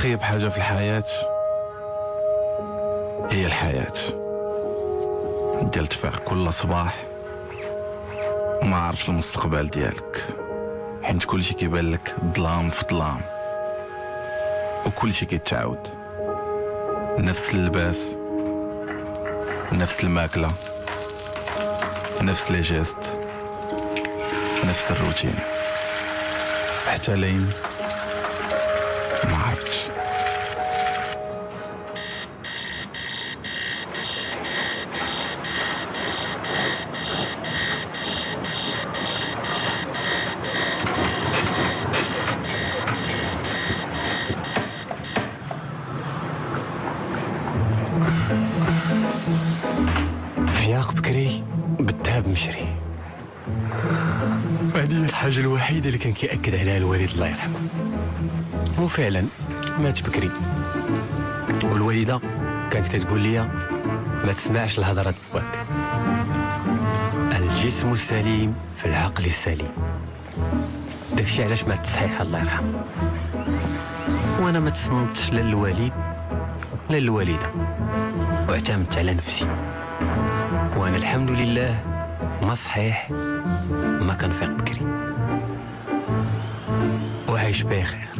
أخيب حاجة في الحياة هي الحياة ديال تفيق كل صباح وما عارفش المستقبل ديالك، حيت كلشي كيبان لك ظلام في ظلام، وكلشي كيتعاود، نفس اللباس، نفس الماكلة، نفس لي جيست، نفس الروتين، حتى لين ما عرفتش. فياق بكري بالذهب مشري، هذه الحاجة الوحيدة اللي كان كيأكد عليها الوالد الله يرحمه. وفعلا مات بكري، والوالدة كانت كتقول لي ما تسمعش الهضرة باك، الجسم السليم في العقل السليم. داكشي علاش مات صحيح الله يرحمه. وانا ما تصمتش لا للوالد لا للوالدة، واعتمدت على نفسي، وانا الحمد لله ما صحيح ما كنفيق بكري وعايش بخير.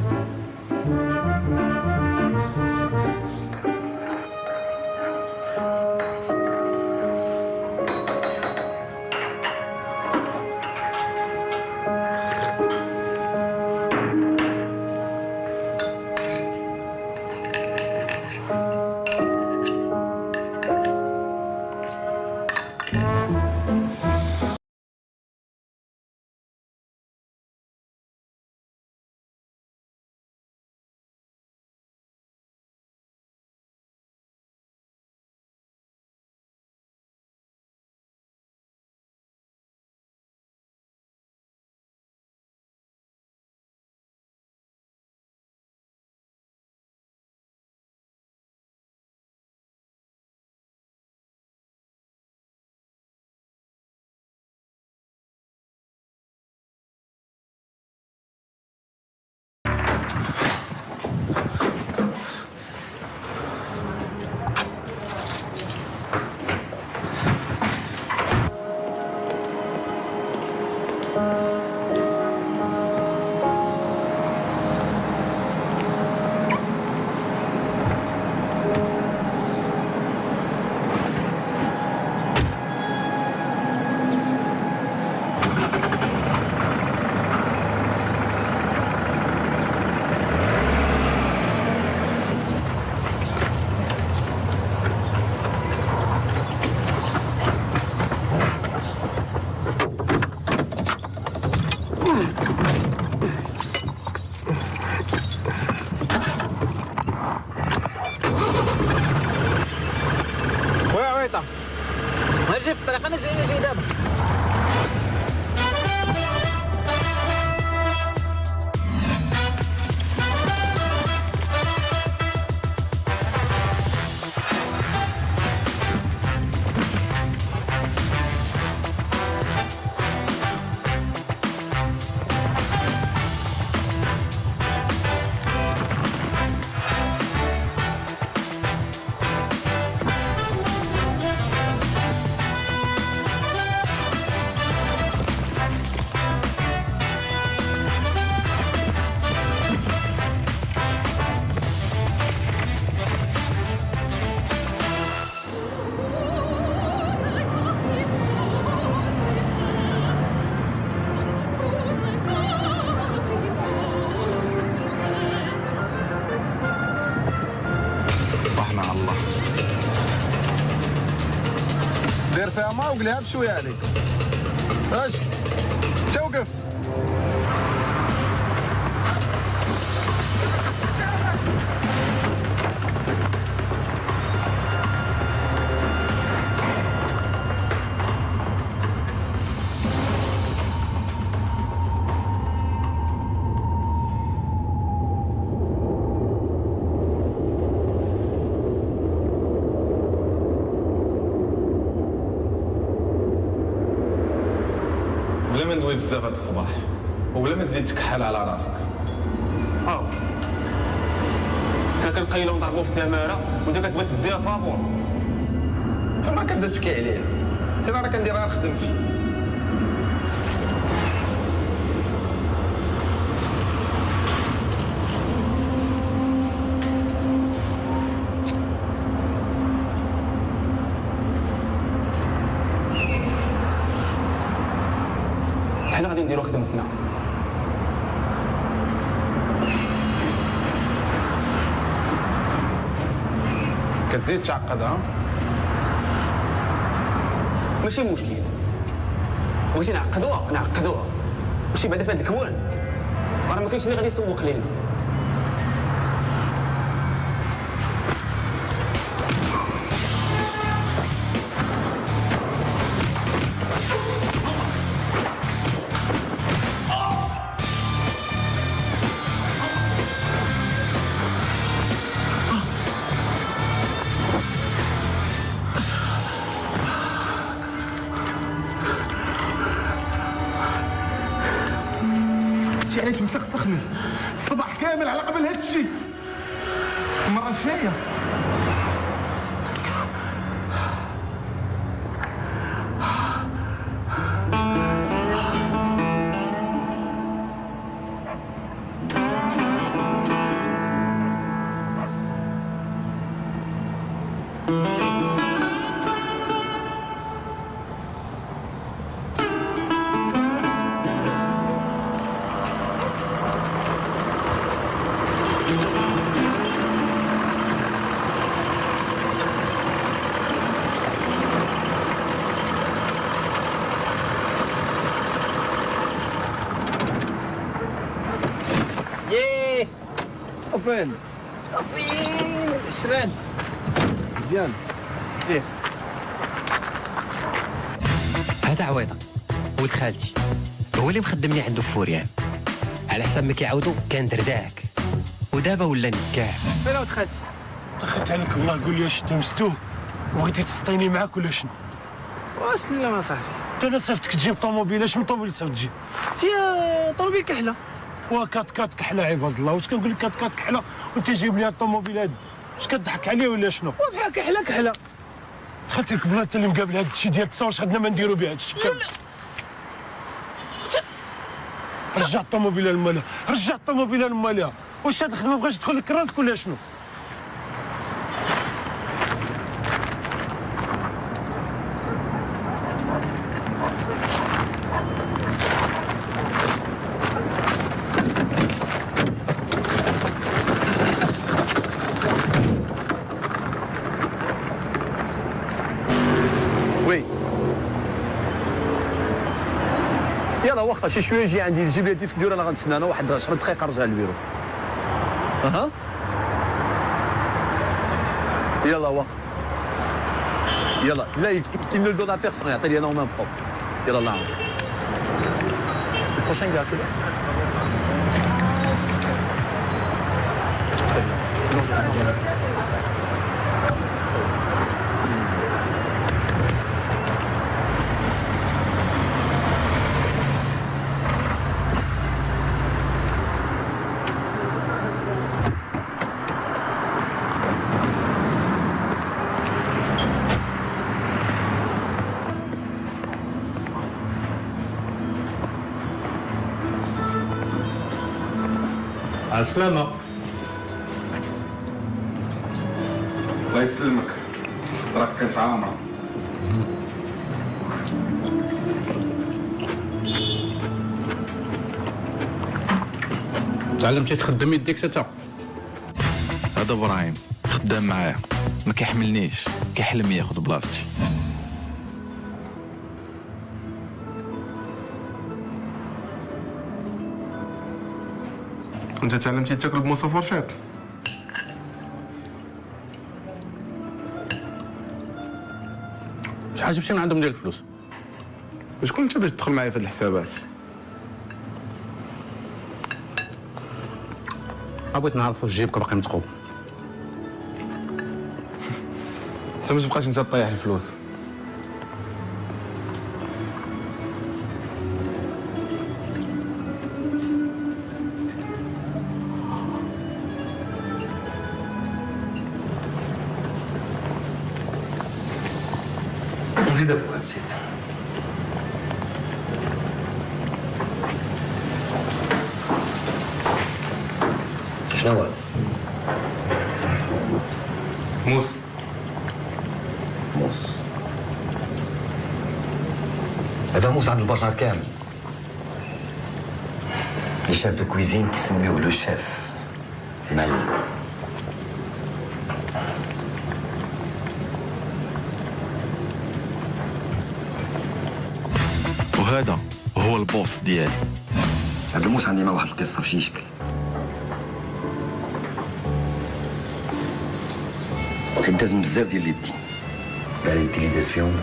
ماشي في الطريق، انا جاي دابا. دير فيها ما وقلها بشويه عليك. اش توقف. بلا ما ندوي بزاف هاد الصباح وبلا ما تزيد تكحل على راسك. كنقيلو نضربو في التماره وانت كتبغي تديها فابور. ما كتبكي عليا، حتى انا كندير غير خدمتي. حنا غادي نديرو خدمتنا. كتزيد تعقد ها؟ ماشي مشكل، بغيتي نعقدوها ماشي بعدا في هاد الكوان راه ما كاينش اللي غادي يسوق لينا. شي علاش مسخسخني الصباح كامل على قبل هاد الشيء. المره الجايه ييه وفين شران مزيان دير. هذا عويضه ولد خالتي هو اللي مخدمني عنده في فوريان، على حسب ما كيعاودوا كان درداك ودابا ولا نكاح. فين ولد خالتي؟ دخلت عليك الله، قول لي اش تمستوه وبغيتي تسطيني معاك ولا شنو؟ واصل لا صاحبي انا صيفطك تجيب طوموبيل، اش من طوموبيل صيفط تجيب؟ فيها طوموبيل كحله. وكات كات كحله عباد الله، واش كنقول لك كات كات كحله وانت جايب لي هاد الطوموبيل هادي؟ واش كضحك عليا ولا شنو؟ وبحال كحله دخلت لك بلا انت اللي مقابل هاد الشيء ديال التصاور، واش غادنا ما نديرو به هاد الشيء كامل؟ رجع الطوموبيل لمالها، رجع الطوموبيل لمالها. واش هاد الخدمه بغاش تدخل لك راسك ولا شنو؟ وي يلا واخا شي شويه يجي عندي جيب لي الديسك ديالو، انا غنتسنى انا واحد 10 دقائق نرجع للبيرو. اها يلا واخا يلا لا il ne le donne à personne، يعطي لي انا ومام بروب. يلا الله يعاونك. البروشين كاع كده على السلامة. الله يسلمك، راك كانت عامرة. تعلمتي تخدم يديك تاتا؟ هذا ابراهيم خدام معايا، ما كيحملنيش، كيحلم ياخذ بلاصتي. انت تعلمتي تاكل بموس وفرشات؟ شحال جبتي من عندهم ديال الفلوس؟ وشكون انت باش تدخل معايا في هاد الحسابات؟ بغيت نعرف واش جيبك باقي متقوب. انت ما تبقاش انت تطيح الفلوس. زيد فؤاد زيد. شنو هو؟ موس. موس. هذا موس عند البشر كامل. الشيف دو كويزين كيسميوه لو شيف المعلم. وهذا هو البوس ديالي. هذا الموس عندي مع واحد القصه في شي شكل. حيت داز بزاف ديال اليدين. كاع اليدين اللي داز فيهم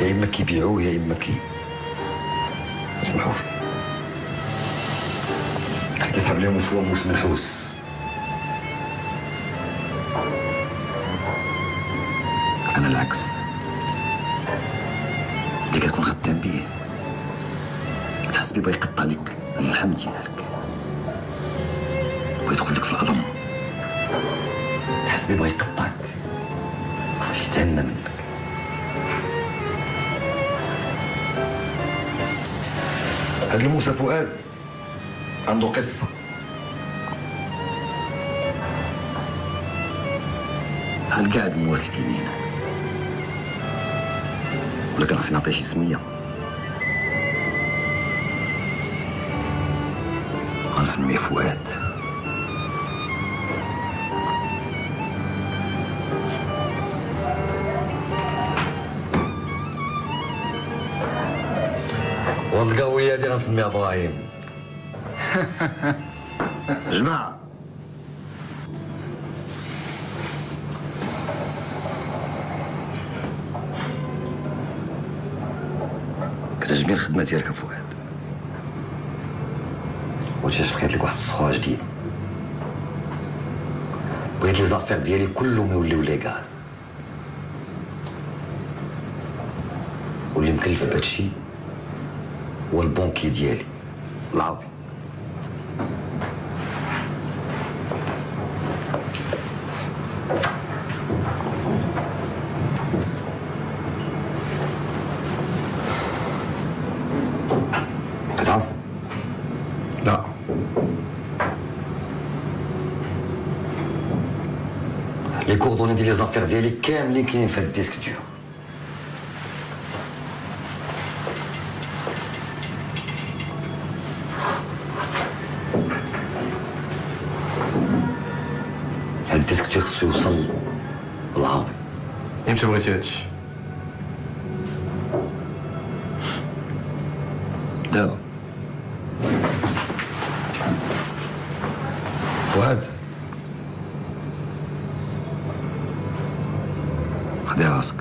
يا اما كيبيعوه يا اما يسمحوا فيه. حيت كيسحب لهم هو موس منحوس. انا العكس. اللي كتكون خدام بيه تحس بيه بغا يقطع لك اللحم ديالك، بغا يدخل لك في العظم، تحس بيه بغا يقطعك باش يتهنى منك. هاد الموسى فؤاد عنده قصة. بحال كاع هاد الموات اللي كاينين، ولكن خصني نعطيه شي سمية. غنسميه فؤاد. والقوية دي غنسميها ابراهيم. جماعة كتعجبني الخدمة ديالك يا فؤاد، وجاش لقيت لك واحد الصخوة جديدة. بغيت لي زافير ديالي كلهم يوليو ليغال، واللي مكلف بهادشي هو البونكي ديالي العربي. كتعرفو؟ لا. لي كوردوني ديال لي زافير ديالي كاملين كاينين في هاد الديسك دور. هاد الديسك دور خصو يوصل للعربي. امتى بغيتي هادشي؟ دابا فؤاد خدي راسك.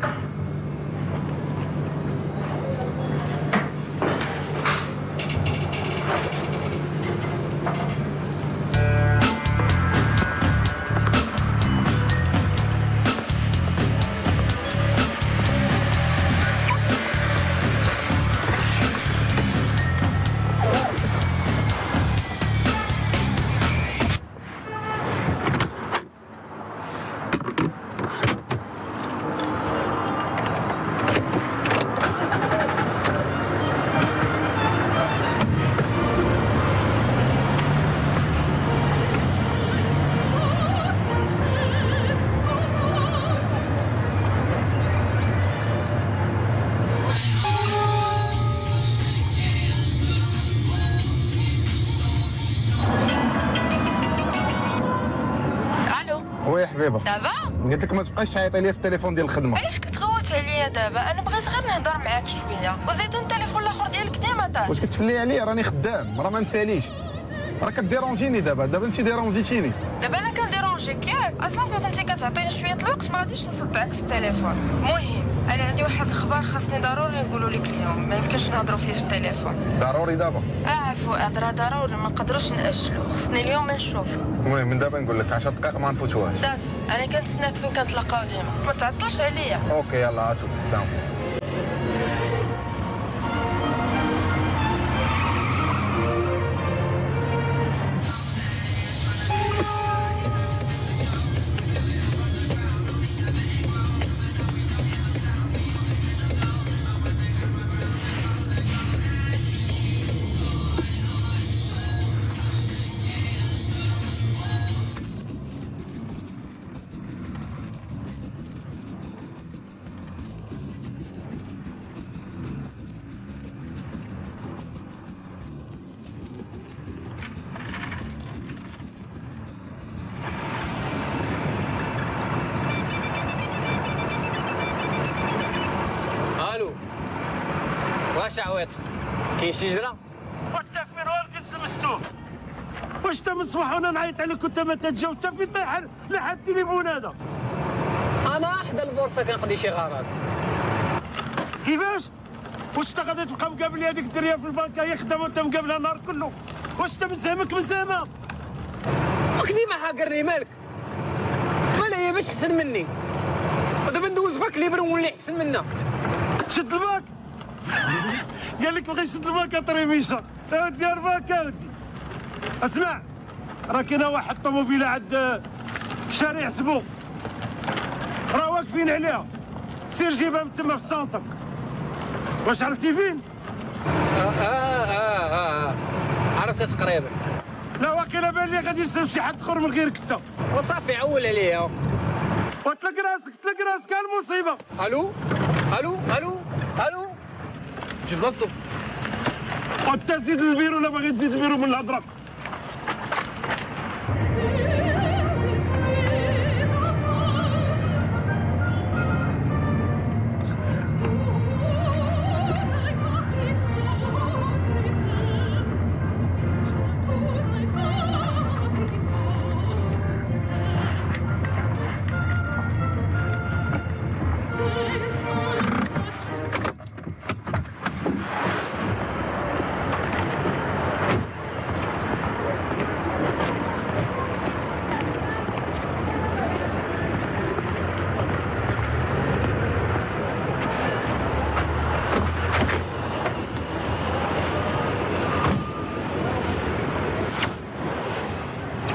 وي حبيبه دابا قلت لك ما تبقاش تعيطي لي في التليفون ديال الخدمه. علاش كتغوت عليا دابا؟ انا بغيت غير نهضر معاك شويه، وزيدون التليفون الاخر ديالك ديما طاح. واش كتفلي عليا؟ راني خدام، راه ما نساليش، راه كديرونجيني دابا انت ديرونجيتيني. دابا انا كنديرونجيك ياك؟ اصلا كون كنتي كتعطيني شويه الوقت ما غاديش نصدعك في التليفون. المهم انا عندي واحد الخبر خاصني ضروري نقولوا لك اليوم، ما يمكنش نهضروا فيه في التليفون. ضروري دابا؟ فؤاد راه ضروري، ما نقدروش ناجلوه، خصني اليوم نشوفك. المهم من دابا نقول لك 10 دقائق ما نفوتوهاش. صافي انا كنتسناك فين كنتلاقاو ديما، ما تعطلش عليا. اوكي يلا عاتو سلام. عويط كاين شي جرا والتكفير والقدس مستوب. واش انت من الصباح وانا نعيط عليك وانت ما تتجاوب حتى في طيح لحد التليفون هذا؟ انا حدا البورصه كنقضي شي غرض. كيفاش؟ واش انت غادي تبقى مقابل هذيك الدريه في البنكه هي خدامه وانت مقابلها النهار كله؟ واش انت من زهمك من زهمها؟ وديما حاقرني مالك؟ مالها هي باش احسن مني ودابا ندوز باك ليبر ونولي احسن منها. شد الباك. قال لك بغي يشد الباك يا طريميشه. اودي الباك اودي. اسمع راه كاين واحد طوموبيله عند شارع سبو راه واقفين عليها، سير جيبها من تما في السونطر. واش عرفتي فين؟ عرفت تقريبا. لا واقيلا بان لي غادي يسال شي حد اخر من غيرك انت. وصافي عول عليا. وطلق راسك المصيبه. الو الو الو الو جيب بلاصتو. وانت زيد البيرو ولا باغي تزيد البيرو من الهضره؟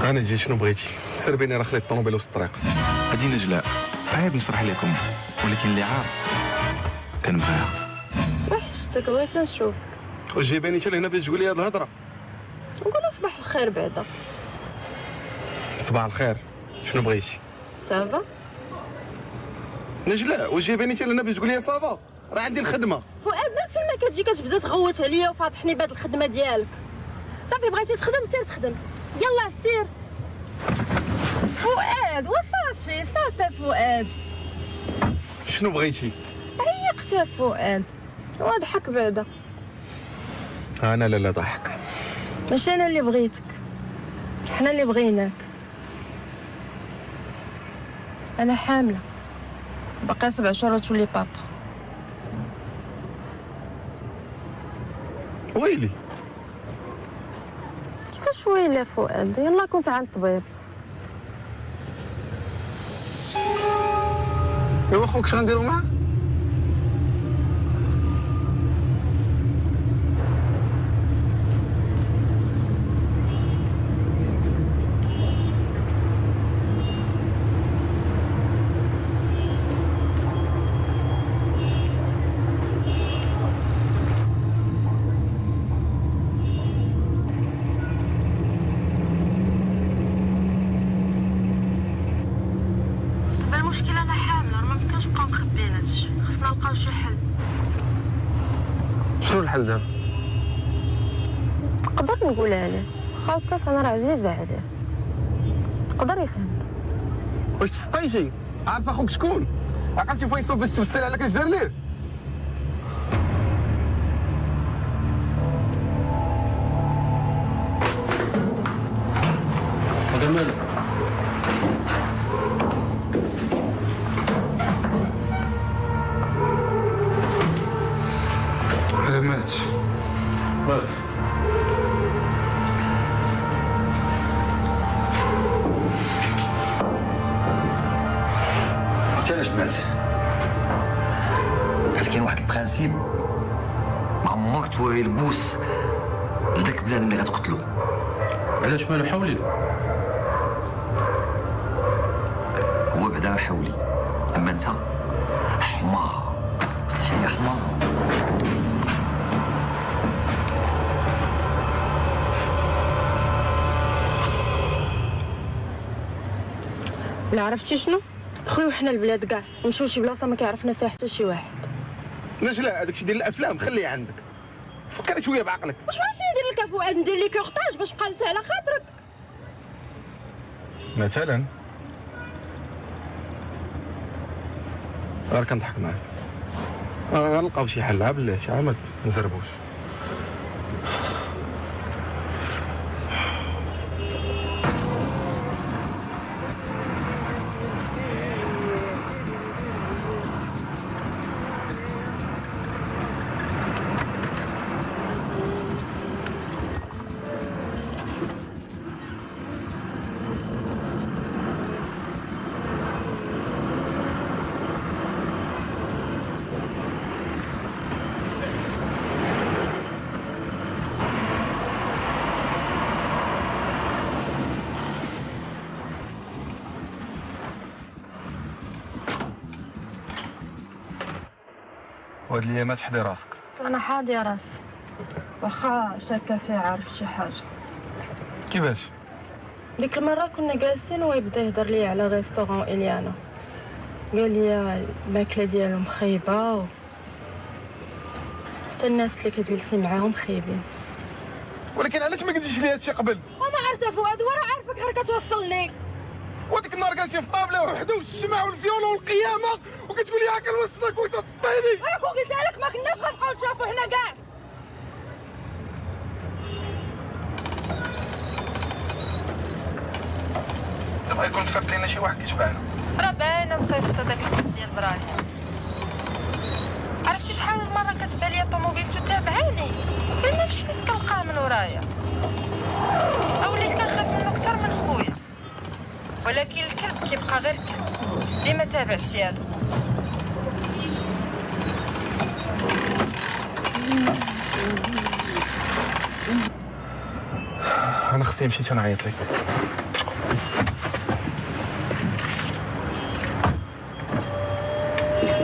انا جي شنو بغيتي؟ سير بيني راه خليت الطوموبيل وسط الطريق. هادي نجلاء صعيب نشرح لكم، ولكن اللي عارف كنبغيها. وحشتك بغيت نشوفك. واش جايباني انت لهنا باش تقول لي هاد الهضره؟ نقول صباح الخير بعدا. صباح الخير، شنو بغيتي؟ صافا؟ نجلاء واش جايباني انت لهنا باش تقول لي صافا؟ راه عندي الخدمه. فؤاد ما فين ما كتجي كتبدا تغوت عليا وفاضحني بهاد الخدمه ديالك. صافي بغيتي تخدم سير تخدم. يلا سير. فؤاد وصافي صافي فؤاد. شنو بغيتي؟ عيقت يا فؤاد. واضحك بعدا. انا لا ضحك. ماشي انا اللي بغيتك، حنا اللي بغيناك. انا حامله باقي 7 شهور تولي بابا. ويلي كيفاش ويلي فؤاد؟ يلا كنت عند الطبيب. ايوا خوك اش غنديرو معاه؟ المشكلة أنا حاملة، ما يمكنش نبقاو مخبيين هادشي، خصنا نلقاو شي حل. شنو الحل دابا؟ نقدر نقولها ليه، واخا هكاك أنا راه عزيزة عليه. يقدر يفهم. واش تسطيتي؟ عارفه اخوك شكون؟ عقلتي فيصل فاش تبسل عليك اش دار ليه؟ هذا مالك؟ هذا مات. بس عرفتي علاش مات؟ حيت كاين واحد البرانسيب ما عمرك توري البوس لذاك بنادم اللي غتقتلو. علاش مالو حولي؟ هو بعدا حولي، اما انت حمار. شنو يا حمار؟ لا عرفتي شنو؟ خويا وحنا البلاد كاع نمشيو لشي بلاصه ما كيعرفنا فيها حتى شي واحد. نجلاء هذاك الشيء ديال الافلام خليه عندك، فكري شويه بعقلك. واش بغيتي ندير لك فؤاد؟ ندير لك كورطاج باش بقى على خاطرك؟ مثلا راه كنضحك معاك. غنلقاو شي حل بلاتي، ما نزربوش. وهاد الايامات حدي راسك. انا حاضي راسي، واخا شاكه فيه عارف شي حاجه. كيفاش؟ ديك المره كنا جالسين ويبدا يهضر لي على ريستورون اليانا، قال لي الماكله ديالهم خايبه حتى الناس اللي كتجلسي معاهم خايبين. ولكن علاش ما قلتيش لي هادشي قبل؟ وما عرفت فؤاد وراه عارفك غير كتوصل لي. وديك النهار جالسين في طابله وحده والشمع والفيولا والقيامه وكتقول لي هاك نوصلك وانت تسطيني. وياك قلت لك ما كناش غنبقاو نشافوا هنا كاع. دابا يكون تفات لينا شي واحد كيتبعنا. راه باينه مصيفطه داك الحد ديال ابراهيم. عرفتي شحال من مره كتبان لي طوموبيل تتابعني فين مشيت كنلقاه من ورايا، وليت كنخاف منه اكثر من خويا. ولكن الكلب كيبقى غير كلب اللي ما تابع سيادو. انا خصني نمشي تنعيط لك.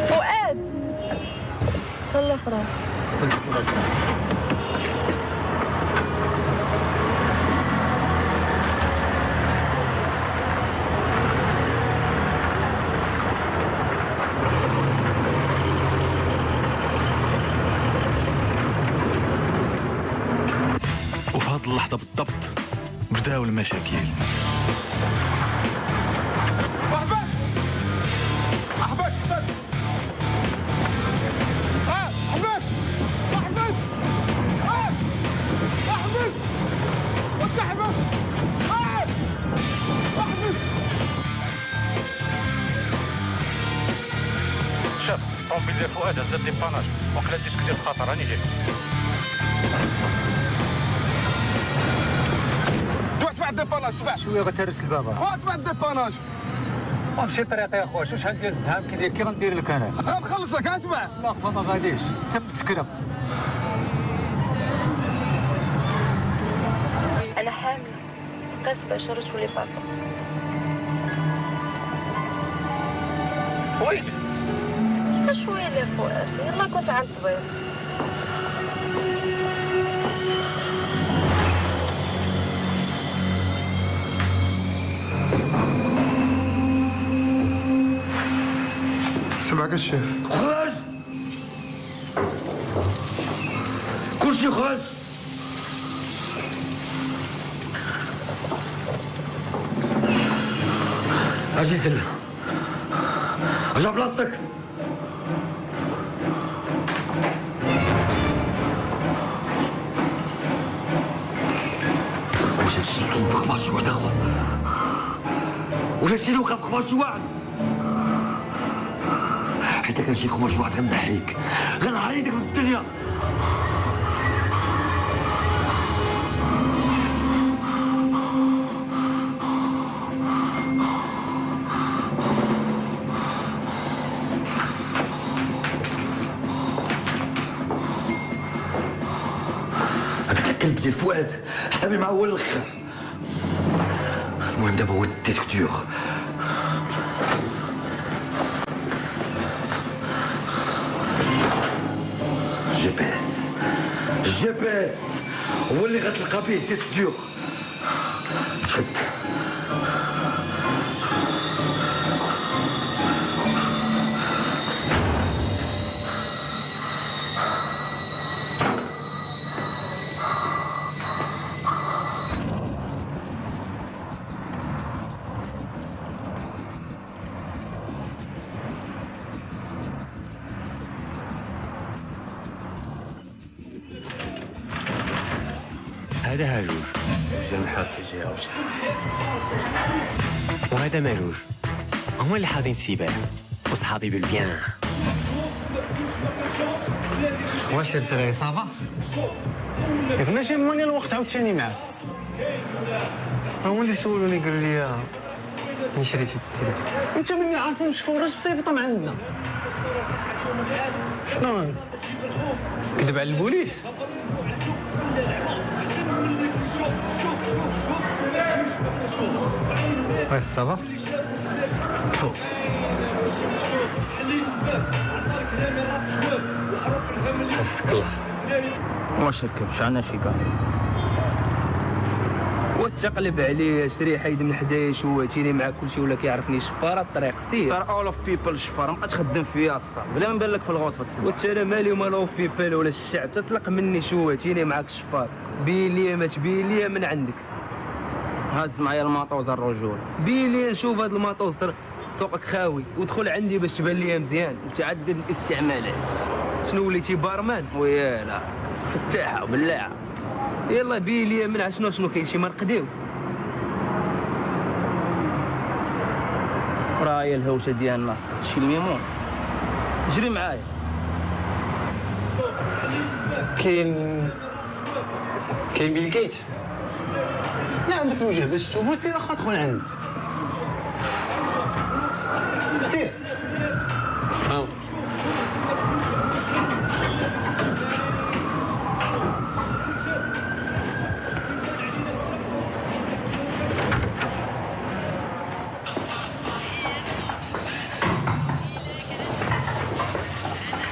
فؤاد تهلا في راسك. وفي هذه اللحظة بالضبط بداو المشاكل. احبك احبك احبك احبك احبك وتحبك احبك. شاف طومبيل ديال فؤاد هزات دي باناج وقلا الديسك ديال الخطر راني جاي. تبع الديباناج تبع شويه غتهرس البابا. تبع الديباناج. ومشي طريقي يا خويا، شحال ديال الزهام كيدير كي غندير لك انا؟ غنخلصك تبع. لا خا ما غاديش انت بتكرم. انا حامله كاسبه باش تولي بابا. وين؟ شويه يا فؤاد يلا كنت عند الطبيب. سمعك الشيف. خرج كلشي خرج. اجي سلم رجع بلاصتك. واش هادشي كينفخ مع شي واحد اخر؟ واش هادشي اللي وقع في خبار شي واحد؟ حتى كان شي خمر شي واحد غنضحيك غنحيدك من الدنيا. هذاك الكلب ديال فؤاد حسابي معاه هو الاخر. المهم دابا هو الديسكتور. جي بي اس هو اللي غتلقى فيه الديسك دور. شد هذا هاجوج جنحات جهه وجهه وهذا مالوج. هما اللي حاضين السباع وصحابي بالبيان. واش الدراري صافا؟ ياك ماشي ماني الوقت عاوتاني معاك. هما اللي سولوني قالوا لي ملي شريتي التليفون انت مني عارفين شكون راس بصيفطه مع عندنا. شنو كذب على البوليس؟ واش صافا؟ حسك الله. واش ركبش عنا شي كاع وتقلب عليه سري حيد من حدايا شواتيني معاك كلشي ولا كيعرفني شفاره الطريق سير ترى اول اوف بيبل شفاره مابقى تخدم فيا الصاط بلا ما نبان لك في الغوط في الصباح وانت انا مالي ومال اوف بيبل ولا الشعب تطلق مني شواتيني معاك شفار بين ليا ما تبين ليا من عندك هاز معايا الماطوز الرجول بين ليا نشوف هاد الماطوز سوقك خاوي ودخل عندي باش تبان ليا مزيان وتعدد الاستعمالات. شنو وليتي بارمان؟ ويالا فتاحه وبلاعه يلا بيلي من شنو كاين شي مرقديو راهي الهوشه ديالنا شي الميمون جري معايا. كاين بيل جيت. لا عندك الوجه باش تشوفو سير اخا دخل عندي سير.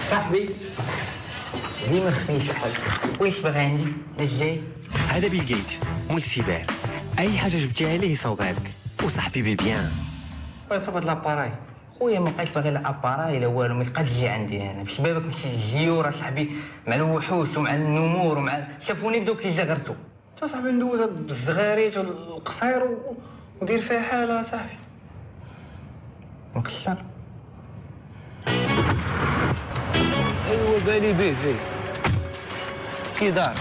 صاحبي ديما خفيف حالك. واش باغي عندي؟ اش جاي؟ هذا بيل جيت مول السباع. اي حاجه جبتيها ليه يصوبها لك وصاحبي بالبيان. صوبت لاباراي خويا ما بقيت باغي لا اباراي لا والو ما تبقاش تجي عندي انا بسببك مشيت الجيو راه صاحبي مع الوحوش ومع النمور ومع شافوني بداو كيزغرتو. انت صاحبي ندوزها بالزغاريت والقصير ودير فيها حاله صاحبي مكسر. ايوا بالي به في دار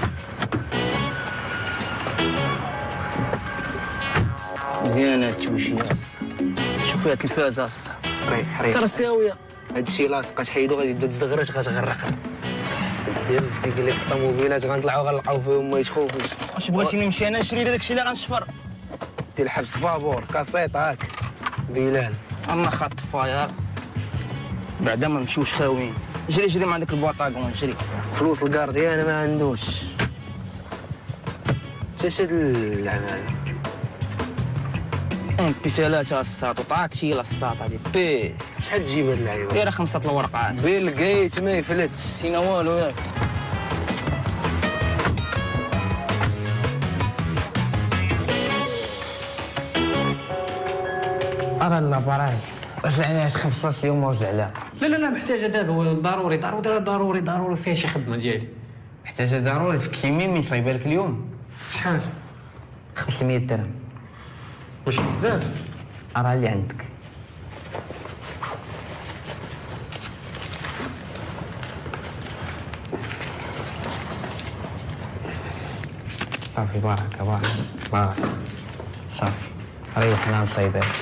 مزيانه التوشيه. شوف فيها التلفازه ريح ترى ساويه هادشي لاصقه تحيدو غادي تبدا تزغرش غتغرق ديال قال لك الطوموبيلات غنطلعو غنلقاو فيهم ما يتخوفوش. واش بغيتي نمشي انا نشري داكشي اللي غنشفر؟ دي الحبس فابور كاسيط هاك بلال اما خط فاير بعدا ما نمشيوش خاويين. جري مع داك الباطاكون جري. فلوس الكارديان ما عندوش حتى هاد العمال. بي 3 الساط وطاكسي لا الساط هادي بي شحال تجيب هاد اللعيبه؟ دايره 5 الورقات بيل جيت ما يفلتش سينا والو ياك. ارى لاباراي رجع لها 15 يوم ورجع لها. لا محتاجه دابا ضروري فيها شي خدمه ديالي. محتاجه ضروري في كيمين من صايبه لك اليوم. شحال؟ 500 درهم. واش بزاف؟ راه اللي عندك. صافي بارك صافي ريح انا نصايبها لك.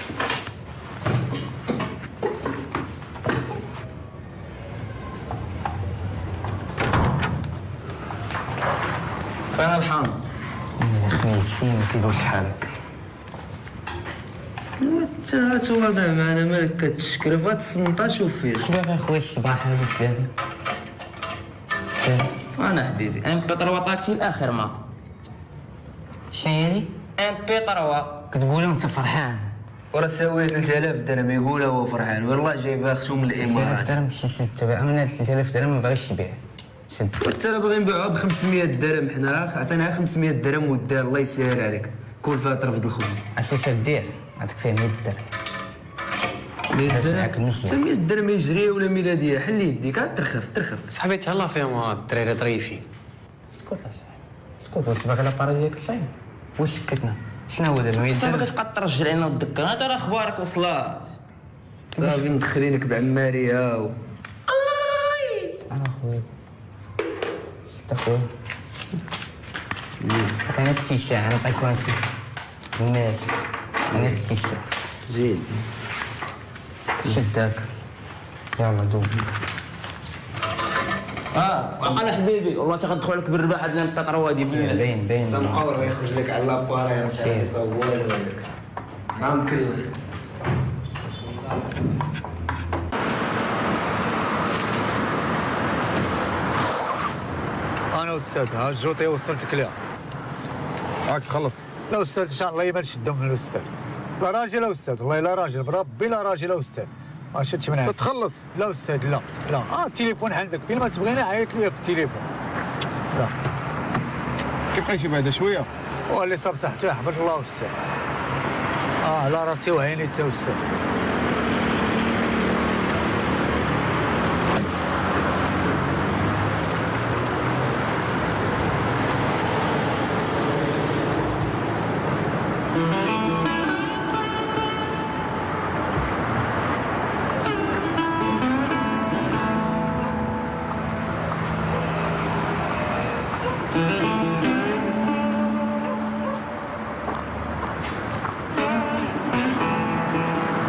فين الحان؟ يا خميسي ما كيدوش حالك. انت تواضع معنا مالك كتشكرف غتسنطا شوف فيه. اش باغي خويا الصباح هذا سبابي؟ انا حبيبي ام بي 3 طاكسي الاخر ما شنو هي؟ ام بي 3 كتقول انت فرحان وراه ساويه 3000 درهم يقول هو فرحان والله جايبها اختو من 3000 الامارات. درهم شي تبيع من هاد 3000 درهم ما باغيش تبيع. حتى انا باغي نبيعوها ب 500 درهم. حنا راه عطيناها 500 درهم ودار الله يسهل عليك كل فيها ترفد الخبز. اش تدير؟ عندك فيها 100 درهم. 100 درهم حتى 100 درهم هجريه ولا ميلاديه حل يديك عاد ترخف صاحبي تهلا فيهم هاد الدراري ظريفين. اسكت اسكت واش باغي لابارا ديالك صايب؟ واش سكتنا؟ شنو هو دابا 100 درهم؟ صافي كتبقى ترجع لنا ودكا هذا راه اخبارك وصلات. صافي مدخلينك بعماريه و انا خويا خويا انا الكيسه نعطيك واحد الناس انا الكيسه زين شداك يلا دوب انا حبيبي والله غندخل لك بالرباح هاد البيطرو هادي باين سنقول غيخرج لك على لاباري ما كيصور والو راه مكلخ انا استاذ ها الجوطي وصلتك ليها. راك تخلص. لا استاذ ان شاء الله ما نشدهم من الاستاذ. لا راجل استاذ والله لا راجل بربي لا راجل استاذ. ما شدتش من عندك. تتخلص. لا استاذ لا التليفون عندك فين ما تبغيني عيط لي في التليفون. لا كيف بقيتي بعدا شويه؟ واللي صاب صحته يحفظ الله استاذ. لا راسي وعيني تا استاذ.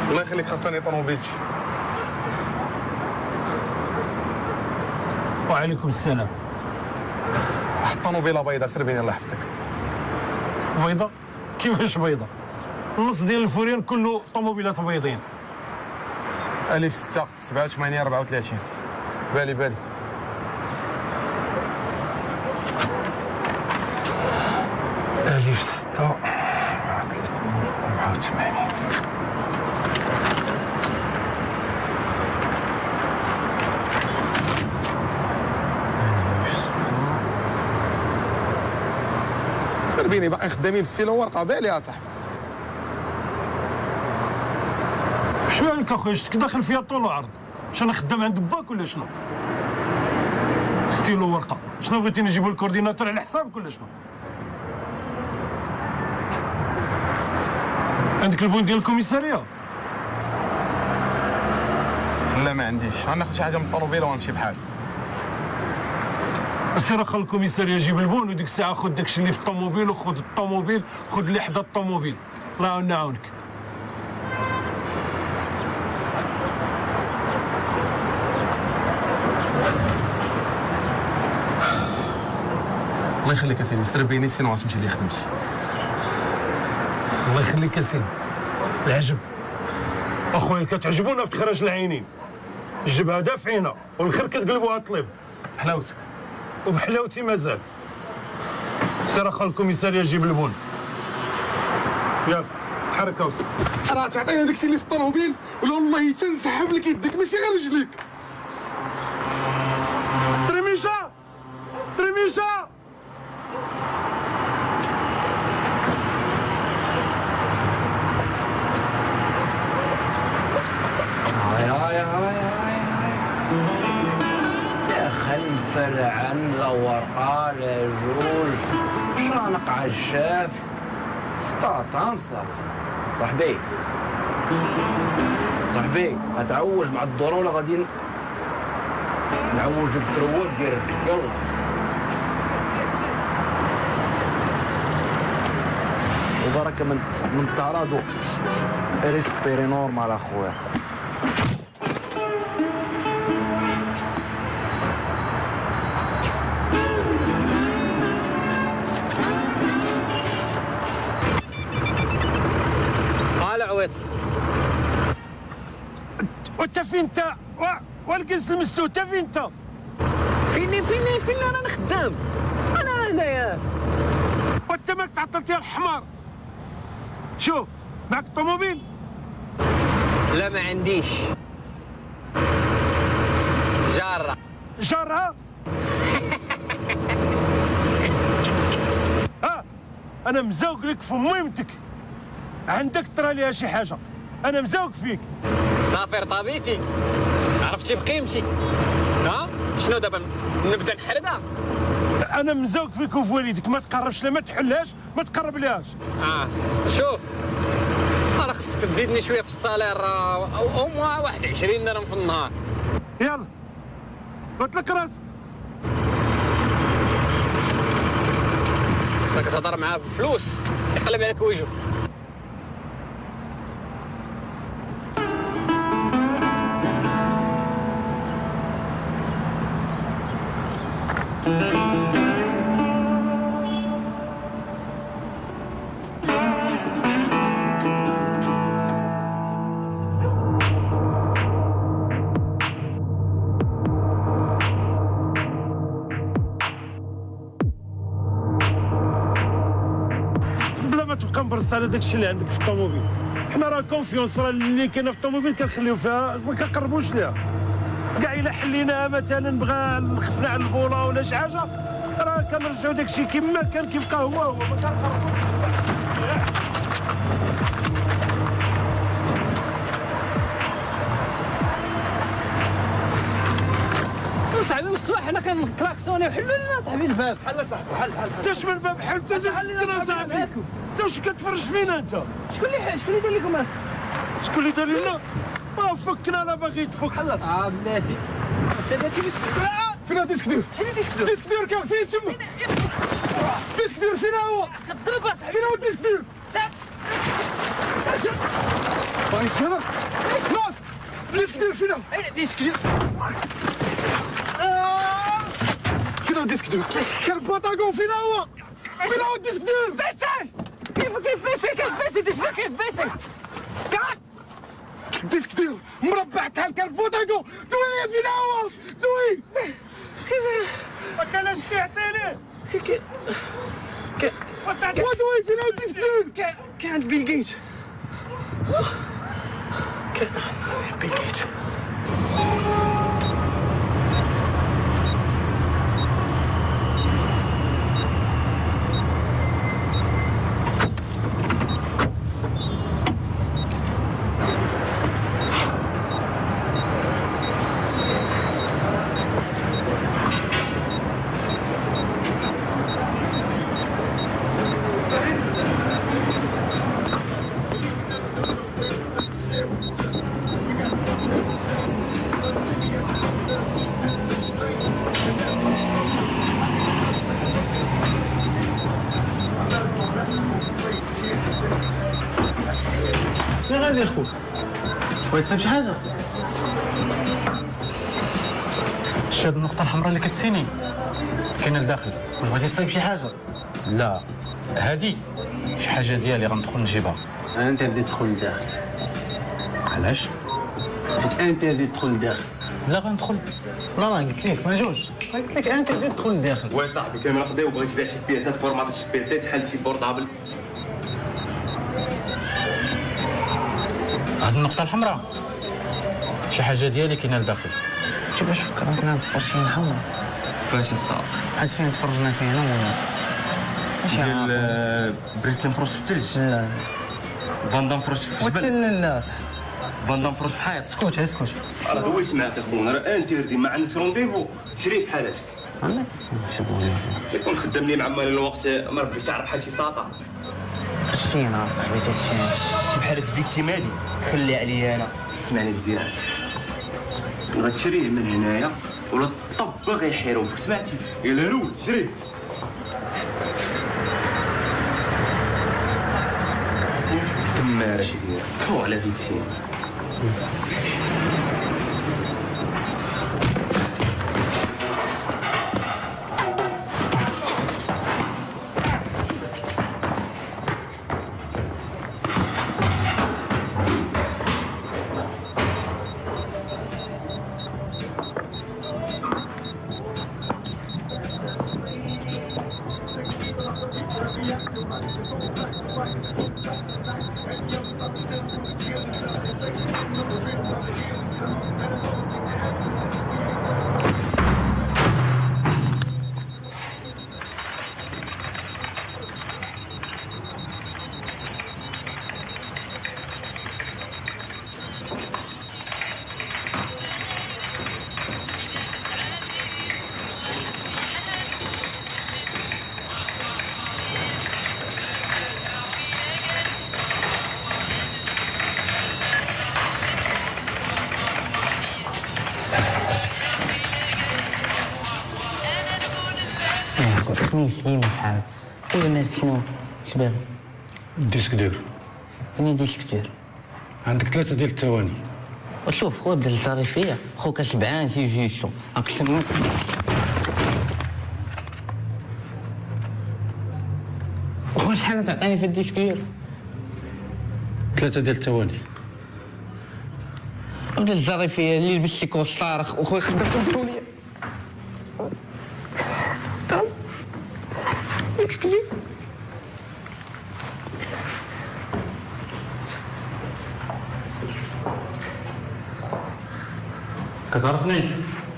الله يخليك خاصني طوموبيلتي. وعليكم السلام. واحد الطوموبيله بيضاء سربيني الله يحفظك. بيضاء؟ كيفاش بيضاء؟ النص ديال الفوريان كله طوموبيلات بيضين. الي 6 87 34 بالي ألف 6 84 سربيني باقي خدامين بالسيلو ورقه بالي يا صاحبي. شنو عليك اخويا شتك داخل فيها طول وعرض؟ واش انا خدام عند باك ولا شنو؟ ستيلو ورقه شنو بغيتي نجيبو الكورديناتور على حسابك ولا شنو؟ عندك البون ديال الكوميساريه؟ لا ما عنديش، غناخذ شي حاجه من الطوموبيله ونمشي بحالي. سير خل الكوميساريه جيب البون وديك الساعه خذ داكشي اللي في الطوموبيل وخذ الطوموبيل خذ اللي حدا الطوموبيل. الله يعاونك. الله يخليك اسيدي سربيني سينو غتمشي لي خدمتي. الله يخليك اسيدي. العجب اخويا كتعجبونا في تخرج العينين. الجبهه دافعينا والخير كتقلبوها طليب. حلاوتك وبحلاوتي مازال. سير خل الكوميساريه جيب البون. يلا تحرك اوس. راه تعطينا داكشي اللي في الطوموبيل ولا والله تنسحب لك يدك ماشي غير رجليك. ترميشه ترميشه فرعن لا ورقه لا جوج شانق عشاف سطاطام صاحبي غتعوج مع الدورة ولا غادي نعوج الدروات ديالك. يلا وبركه من التعرض ريسبيري نورمال اخويا. وانت فين انت؟ والقز المسدود انت فين انت؟ فين انا خدام. انا هنايا. وانت ماك تعطلت يا الحمار. شوف معك الطوموبيل؟ لا ما عنديش. جارها؟ انا مزوق لك في ميمتك. عندك ترى ليها شي حاجه. انا مزوق فيك. صافي رطابيتي عرفتي بقيمتي. شنو دابا نبدا نحردها؟ انا مزوق فيك وفي والديك. ما تقربش لا ما تحلهاش ما تقرب لهاش. شوف انا خصك تزيدني شويه في الصالير او واحد 20 درهم في النهار. يلا قلت لك راسك. راك تهضر معاه بفلوس يقلب عليك وجهه. كنبرز على داكشي اللي عندك في الطوموبيل. حنا راه كونفيونس راه اللي كاينه في الطوموبيل كنخليو فيها ما كنقربوش ليها. كاع الا حليناها مثلا بغا خفنا على البوله ولا شي حاجه راه كنرجعو داكشي كما كان كيبقى هو ما كنقربوش. صاحبي مستوى حنا كنكلاكسوني وحلوا لنا صاحبي الباب. حل صاحبي حل. تاش من الباب حل انت زعما صاحبي. انت واش كتفرج فينا انت؟ شكون اللي دار لكم هذا؟ شكون اللي دار لنا؟ ما فكنا انا باغي يتفك. حل صاحبي بلاتي. انت درتي بس فين ديسك دور؟ شنو ديسك دور؟ ديسك دور كان فين تما؟ ديسك دور فين هو؟ كضرب اصاحبي. فين هو ديسك دور؟ باغي تشرب؟ خلاص ديسك دور فين هو؟ اين ديسك دور؟ فين هو ديسك دور؟ كان بوطاكون فين هو؟ فين هو ديسك دور؟ بيسي كيف بيسي ديسك بيسي ديسك دور مربع كحل كالبوطاكون دوي لي فين هو؟ دوي ما كانش تعطيني ودوي فين هو ديسك دور؟ كان عند بيل جيت. بيل جيت فين غادي اخوك؟ بغيت تصايب شي حاجه؟ شاد النقطة الحمراء اللي كتسيني كاينة لداخل. واش بغيتي تصايب شي حاجة؟ لا هادي شي حاجة ديالي غندخل نجيبها. انت بديت تدخل لداخل. علاش؟ حيت انت بديت تدخل لداخل. لا غندخل. لا قلت لك ما جوج. قلت لك انت بديت تدخل لداخل. وي صاحبي كان نقضيو بغيت تبيع شي بياسات فورمات شي بيسات بحال شي بورطابل. هاد النقطة الحمراء شي حاجة ديالي كاينة لداخل. شوف واش فكرك نلعب بارشين حمراء. فاش الصاط؟ عاد فين تفرجنا فينا ولا؟ ديال بريسلين فروش في الثلج. لا فاندام فروش في الجبل. لا صح. فاندام فروش في الحيط. اسكت اسكت. راه دويت معاك اخونا راه انتردي ما عندكش رونديفو شري في حالتك. عندك تكون خدام لي مع مال الوقت ما ربيش تعرف بحال شي ساطا. فشتينا صاحبي تشتينا. بحالك ديك تيمادي خلي عليا انا. اسمعني مزيان. غتشريه من هنايا ولا طب غيحيروا فيك سمعتي؟ يلا رود شريه. تما راه دير كو على فيكسين. مسكين بحال خويا مالك شنو؟ شباب؟ ديسك دور. وين ديسك دور؟ عندك 3 ديال الثواني. وشوف خويا بدا تهضري فيا، خوك شبعان يجي يشرب، اقسم. خويا شحال تعطيني في الديسكير؟ 3 ديال الثواني. بدا تهضري فيا اللي لبستي كوستار وخويا خدمت مسؤولية. كتعرفني؟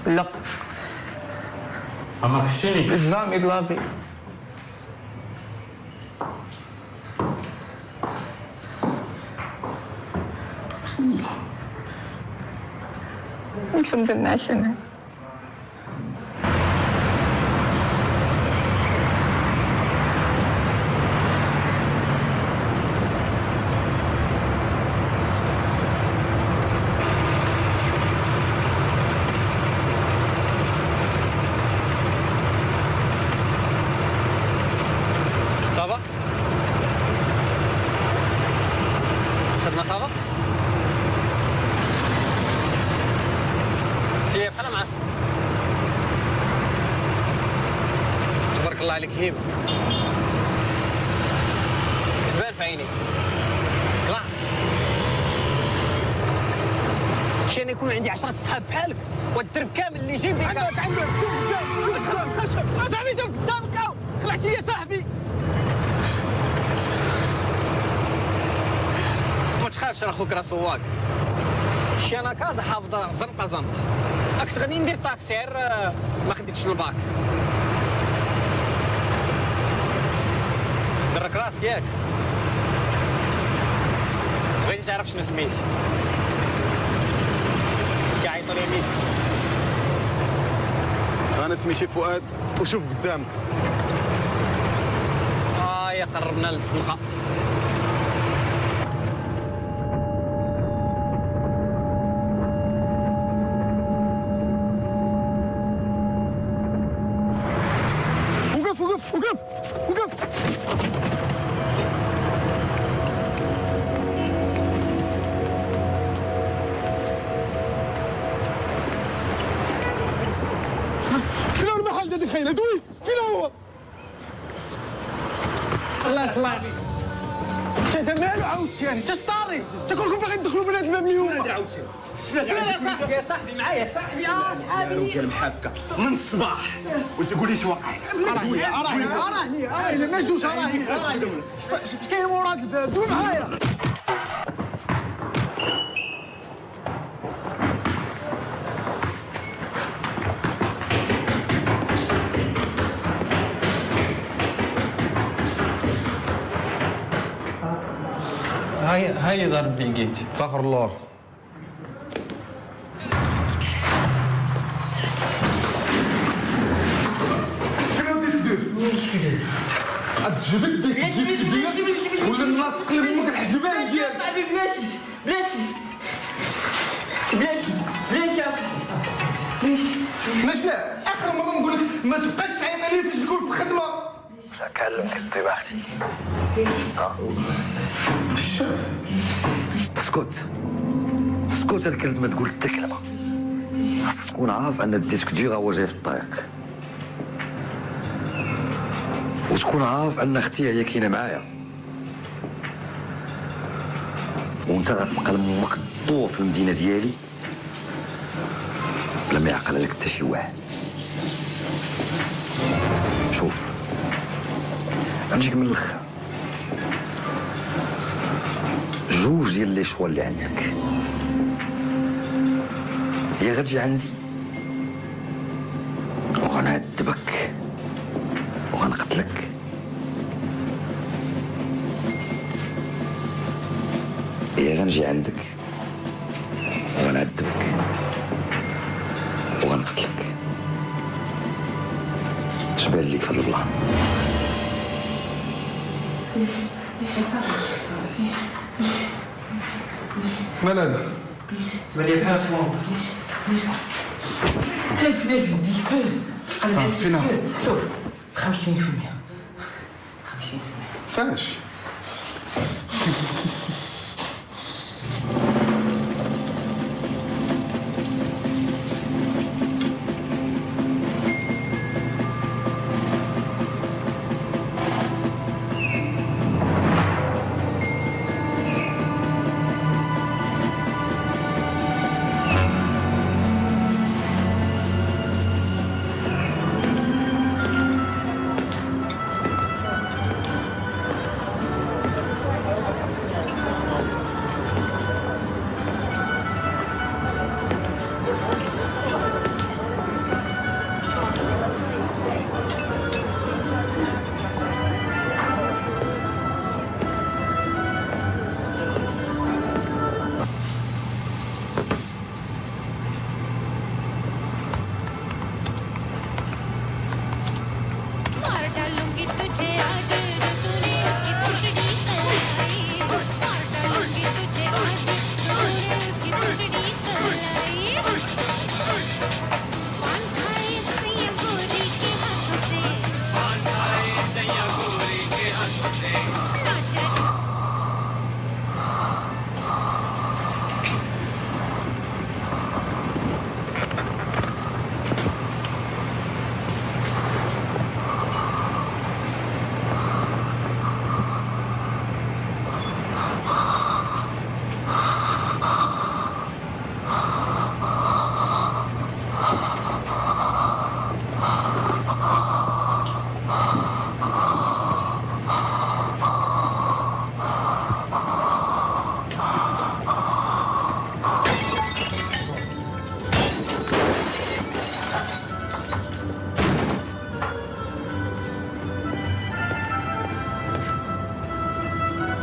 لا. عمرك شتيني؟ جامي لافي. انتم بالناس انا. صافا خدمة صافا تي بحال معصب تبارك الله عليك هيبة كتبان في عينيك كلاس شي انا يكون عندي 10 صحاب بحالك والدرب كامل اللي يجي يديك عندك شوف صاحبي شوف قدامك خلعتي يا صاحبي ما تخافش راه خوك راه سواق شي انا كازا حافظه زنقه راك غادي ندير طاكسي غير ما خديتش الباك درك راسك ياك بغيتي تعرف شنو سميتي كيعيطوا لي ميسي انا سميتي فؤاد وشوف قدامك يا قربنا للزنقه وقف فين هو المحل ديال الخيل دوي فين هو الله يصلح عليك هذا مالو عاوتاني انت شطاري انت كلكم باغيين تدخلوا بلاد الممليون عاوتاني يا صاحبي معايا صاحبي يا صحابي رجال محبكه من الصباح وانت تقول لي اش واقع اراهني ما جوج اراهني اش كاين مورا هذا الباب دوي معايا هاي ضرب بيل جيت. استغفر الله تجبد ديك الديسك ديالك ولا النار تقلب امك الحجبان ديالك صاحبي بلاتي يا صاحبي علاش لا اخر مره نقول لك ما تبقاش تعيط لي فاش تكون في الخدمه واش كلمتك الطيبه اختي اسكت هاد الكلمه ما تقول حتى كلمه خاصك تكون عارف ان الديسك دير هو جاي في الطريق وتكون عارف ان اختي هي كاينه معايا وانت غتبقى لمك الضوء في المدينه ديالي بلا ما يعقل لك حتى شي واحد شوف نجيك من الاخر جوج ديال لي شوا اللي عندك يا غتجي عندي وغنعذبك وغنقتلك يا غنجي عندك وغنعذبك وغنقتلك اش بان ليك في هذا البلان مال هذا مالي بحال الموضوع علاش الديسبل فينا شوف 50% 50% فاش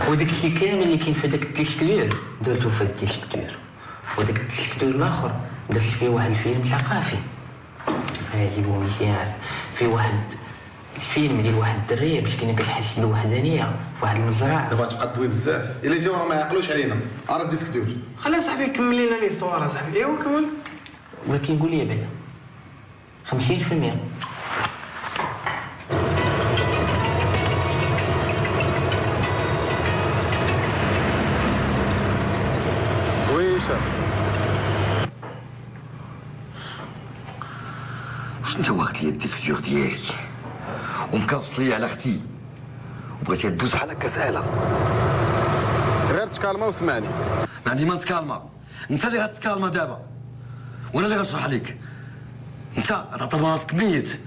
وداك الشيء كامل اللي كاين في داك الديسكدور درتو في الديسكدور، وداك الديسكدور الاخر درت فيه واحد الفيلم ثقافي عجيبو مزيان، فيه واحد الفيلم ديال واحد الدريه باش كاينه كتحس بالوحدانيه في واحد المزرعه. دابا تبقى تضوي بزاف، الا جاو راه ما يعقلوش علينا، راه الديسكدور. خلي صاحبي كمل لنا ليستوار صاحبي. ايوا كمل. ولكن قول لي بعدا 50%. وي شاف واش انت واخد لي الديسكدور ديالي ومكافص لي على اختي وبغيتيها تدوز بحال هكا ساهله؟ غير تكالما وسمعني. ما عندي ما نتكالما، انت اللي غتكالما دابا وانا اللي غنشرح لك. انت غتعطي راسك ميت.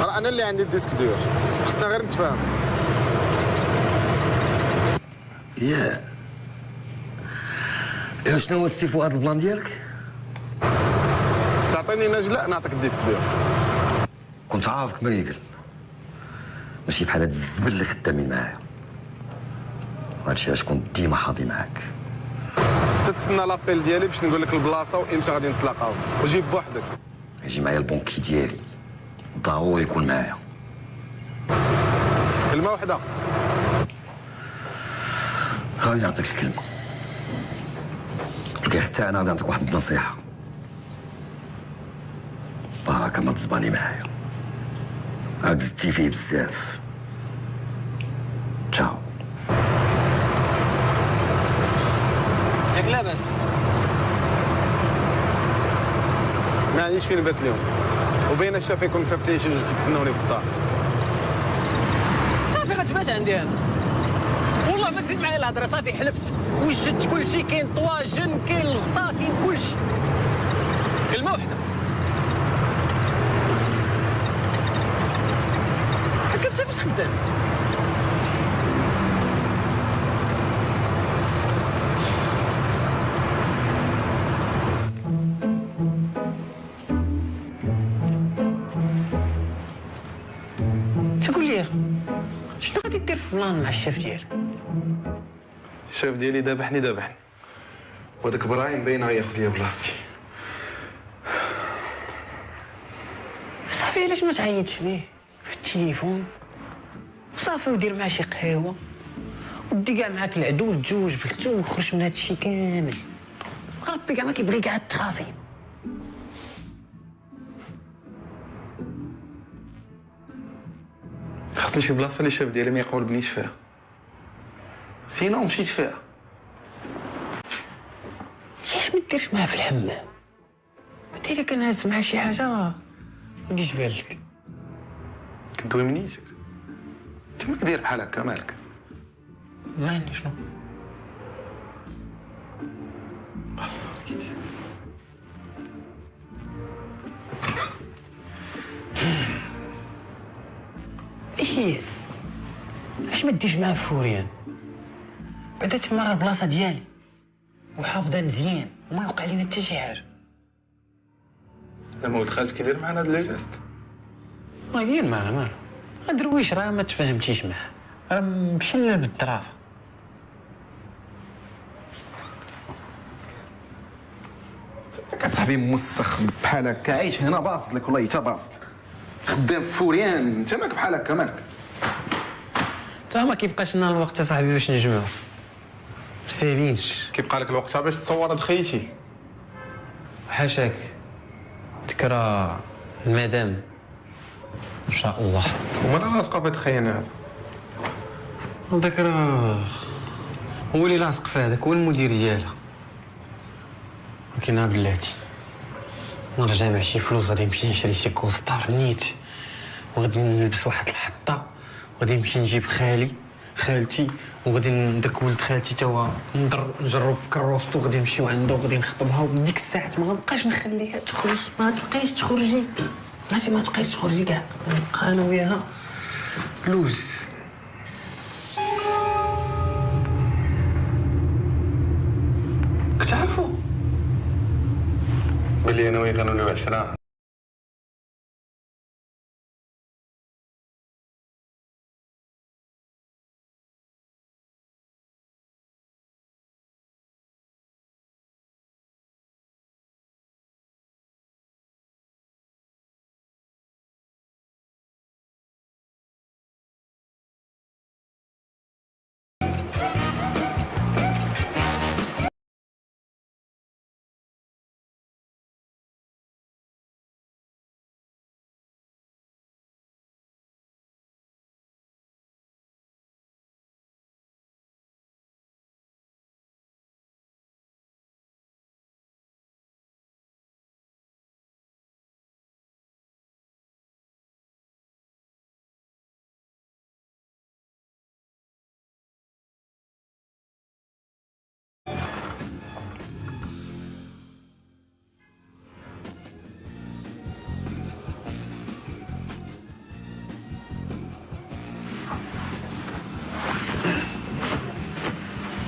راه انا اللي عندي الديسكدور، خصنا غير نتفاهم. ياه شنو هو السي فؤاد البلان ديالك؟ تعطيني نجله نعطيك الديسكدور. كنت عارفك مريقل، ماشي بحال هاد الزبل اللي خدامين معايا، وهادشي علاش كنت ديما حاضي معاك. تتسنى لابيل ديالي باش نقول لك البلاصه وامتى غادي نتلاقاو، وجيب بوحدك. يجي معايا البونكي ديالي ضروري يكون معايا. كلمه واحده. غادي نعطيك الكلمه، ولكن حتى انا غادي نعطيك واحد النصيحه. باكا ما تزباني معايا، راك زدتي فيه بزاف. تشاو. ياك لاباس؟ ما عنديش فين نبات اليوم، وبين الشافيكم صيفط لي شي جوج كيتسناوني في الدار. صافي غتبات عندي انا، والله ما تزيد معايا الهضره، صافي حلفت وجدت كلشي، كاين طواجن، كاين الغطا، كاين كلشي. كلمه وحده. حكا انت فاش خدام؟ تقول لي شنو غادي دير في بلان مع الشاف ديالك؟ الشاف ديالي ذبحني، وهذاك ابراهيم باين غياخذ ليا بلاصتي. صافي علاش ما تعيطش ليه في التليفون صافي ودير معاه شي قهوه ودي كاع معاك العدو وتزوج بلتو وخرج من هادشي كامل. ربي كاع ما كيبغي كاع التخاصيم. خاطني شي بلاصه اللي الشاف ديالي ما يقولبنيش فيها، سينا مشيت فيها. علاش ما ديرش معاه في الحمام؟ انت الا كان هاز معاه شي حاجه ما يجيش بالك. كدوي منيتك انت، ما كدير بحال هكا مالك؟ ما عندي شنو. ايه علاش ما ديش معاه فوريان؟ بعدا تما راه البلاصه ديالي وحافظه مزيان وما يوقع لينا حتى شي حاجه. زعما ولد خالتك كيدير معنا هاد الجاست؟ ما كاين مالو درويش راه ما تفاهمتيش معاه، راه مشى لنا بالدراسه. صاحبي موسخ بحال هكا، عايش هنا باص لك والله حتى باص خدام في فوريان، انت مالك بحال هكا مالك؟ تا ما كيبقاش لنا الوقت اصاحبي باش نجمعو، مسالينش. كيبقى لك الوقت باش تصور هاد خيتي؟ حاشاك، تكرا المدام ان شاء الله. وما انا لاصقه في هاد الخيانه هذا؟ هذاك راه هو اللي لاصق في هذاك، هو المدير ديالها. ولكن بلاتي نهار جامع شي فلوس غادي نمشي نشري شي كوستار نيت، وغادي نلبس واحد الحطه، وغادي نمشي نجيب خالتي، وغادي داك ولد خالتي تا هو نجرب في كروستو، غادي نمشيو عنده وغادي نخطبها. وديك الساعات ما غنبقاش نخليها تخرج، ما تبقايش تخرجي، ماشي ما تبقايش تخرجي كاع، نبقى انا وياها لوز. كتعرفوا بلي انا وياه كنوليو 10.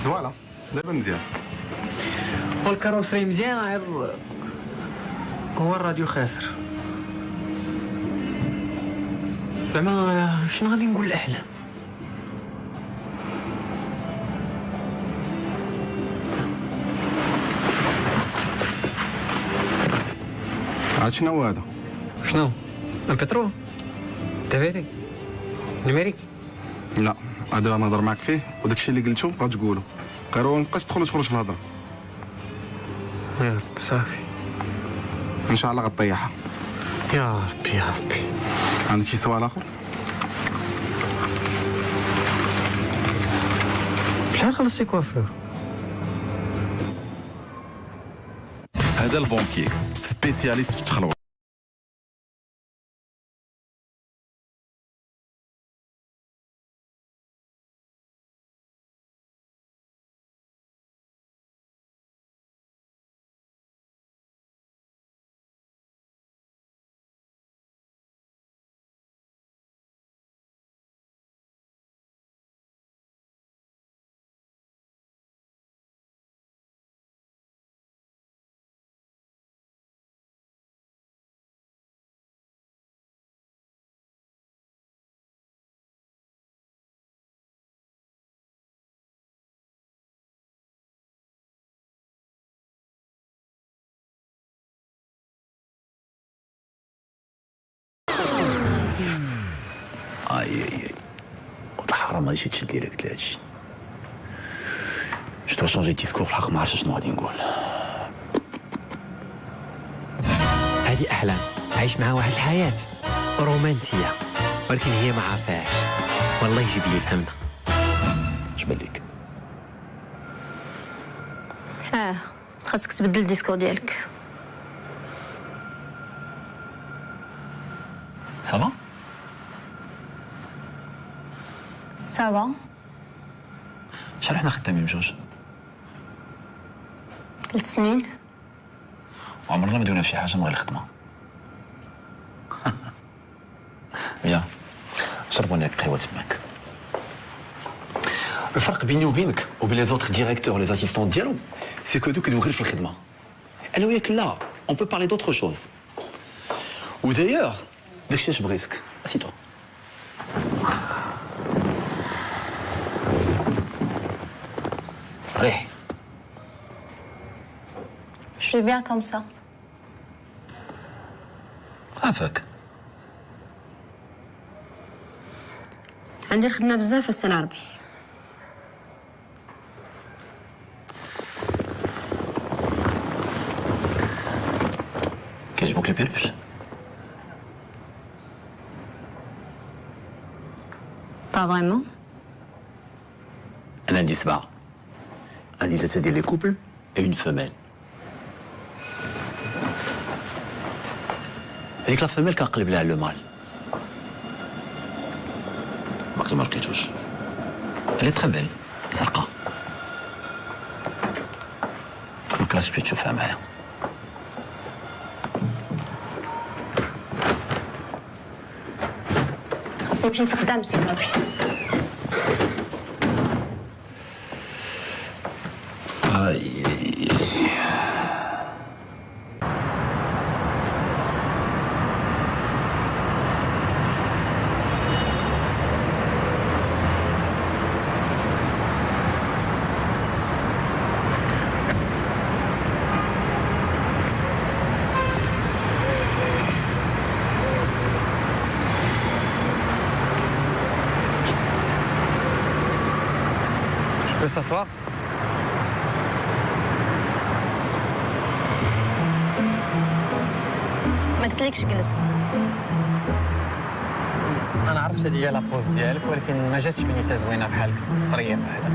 فوالا دابا مزيان، والكاروسري مزيان، غير هو الراديو خاسر. زعما شنو غادي نقول الاحلام؟ عاد شنو هو هذا؟ شنو؟ البترول؟ دافيتي؟ نيميريك؟ لا هذا نهضر معاك فيه، وداكشي اللي قلتو غتقولو، غير ما بقاش تدخل وتخرج في الهضره. يا ربي صافي، ان شاء الله غطيحها. يا ربي يا ربي. عندك شي سؤال اخر؟ شحال خلصتي كوافير؟ هذا البونكي سبيسياليست في التخلوط. اي الحرام هادشي تشد لي قلت لي هادشي. جو دو شونجي ديسكور في الحق، ما عرفتش شنو غادي نقول. هادي احلام عايش معها واحد الحياه رومانسيه ولكن هي ما عارفاهاش. والله يجيب لي فهمنا. اش بان لك؟ خاصك تبدل الديسكور ديالك. صافا؟ صافا. شحال حنا خدامين بجوج؟ 3 سنين. وعمرنا ما دوينا في شي حاجه من غير الخدمه. يا شربوني هاك القهوه تماك. الفرق بيني وبينك وبين لي زوتر ديريكتور لي اسيستون ديالهم سي كو دوك كيدويو غير في الخدمه. انا وياك لا اون بو بارلي دوطخ شوز. ودايوغ داكشي اش بغيتك اسيتو. ريحي. Je suis bien comme ça. عافاك. عندي الخدمة بزاف السنة ربي. كيعجبوك لي بيلوش؟ Pas vraiment. انا عندي 7. عندي 3 ديال لي كوبل اي اون فيميل. هذيك لا فيميل كنقلب لها لو مال. باقي ما لقيتوش. اللي تخي بيل زرقاء. دونك لازم تمشي تشوفها معايا. خاصني نمشي نتخدم سي ربي. Je peux s'asseoir? ما قلتلكش جلس. انا عرفت هذه هي لابوز ديالك ولكن ما جاتش بنيته زوينه بحالك طريه بحالها.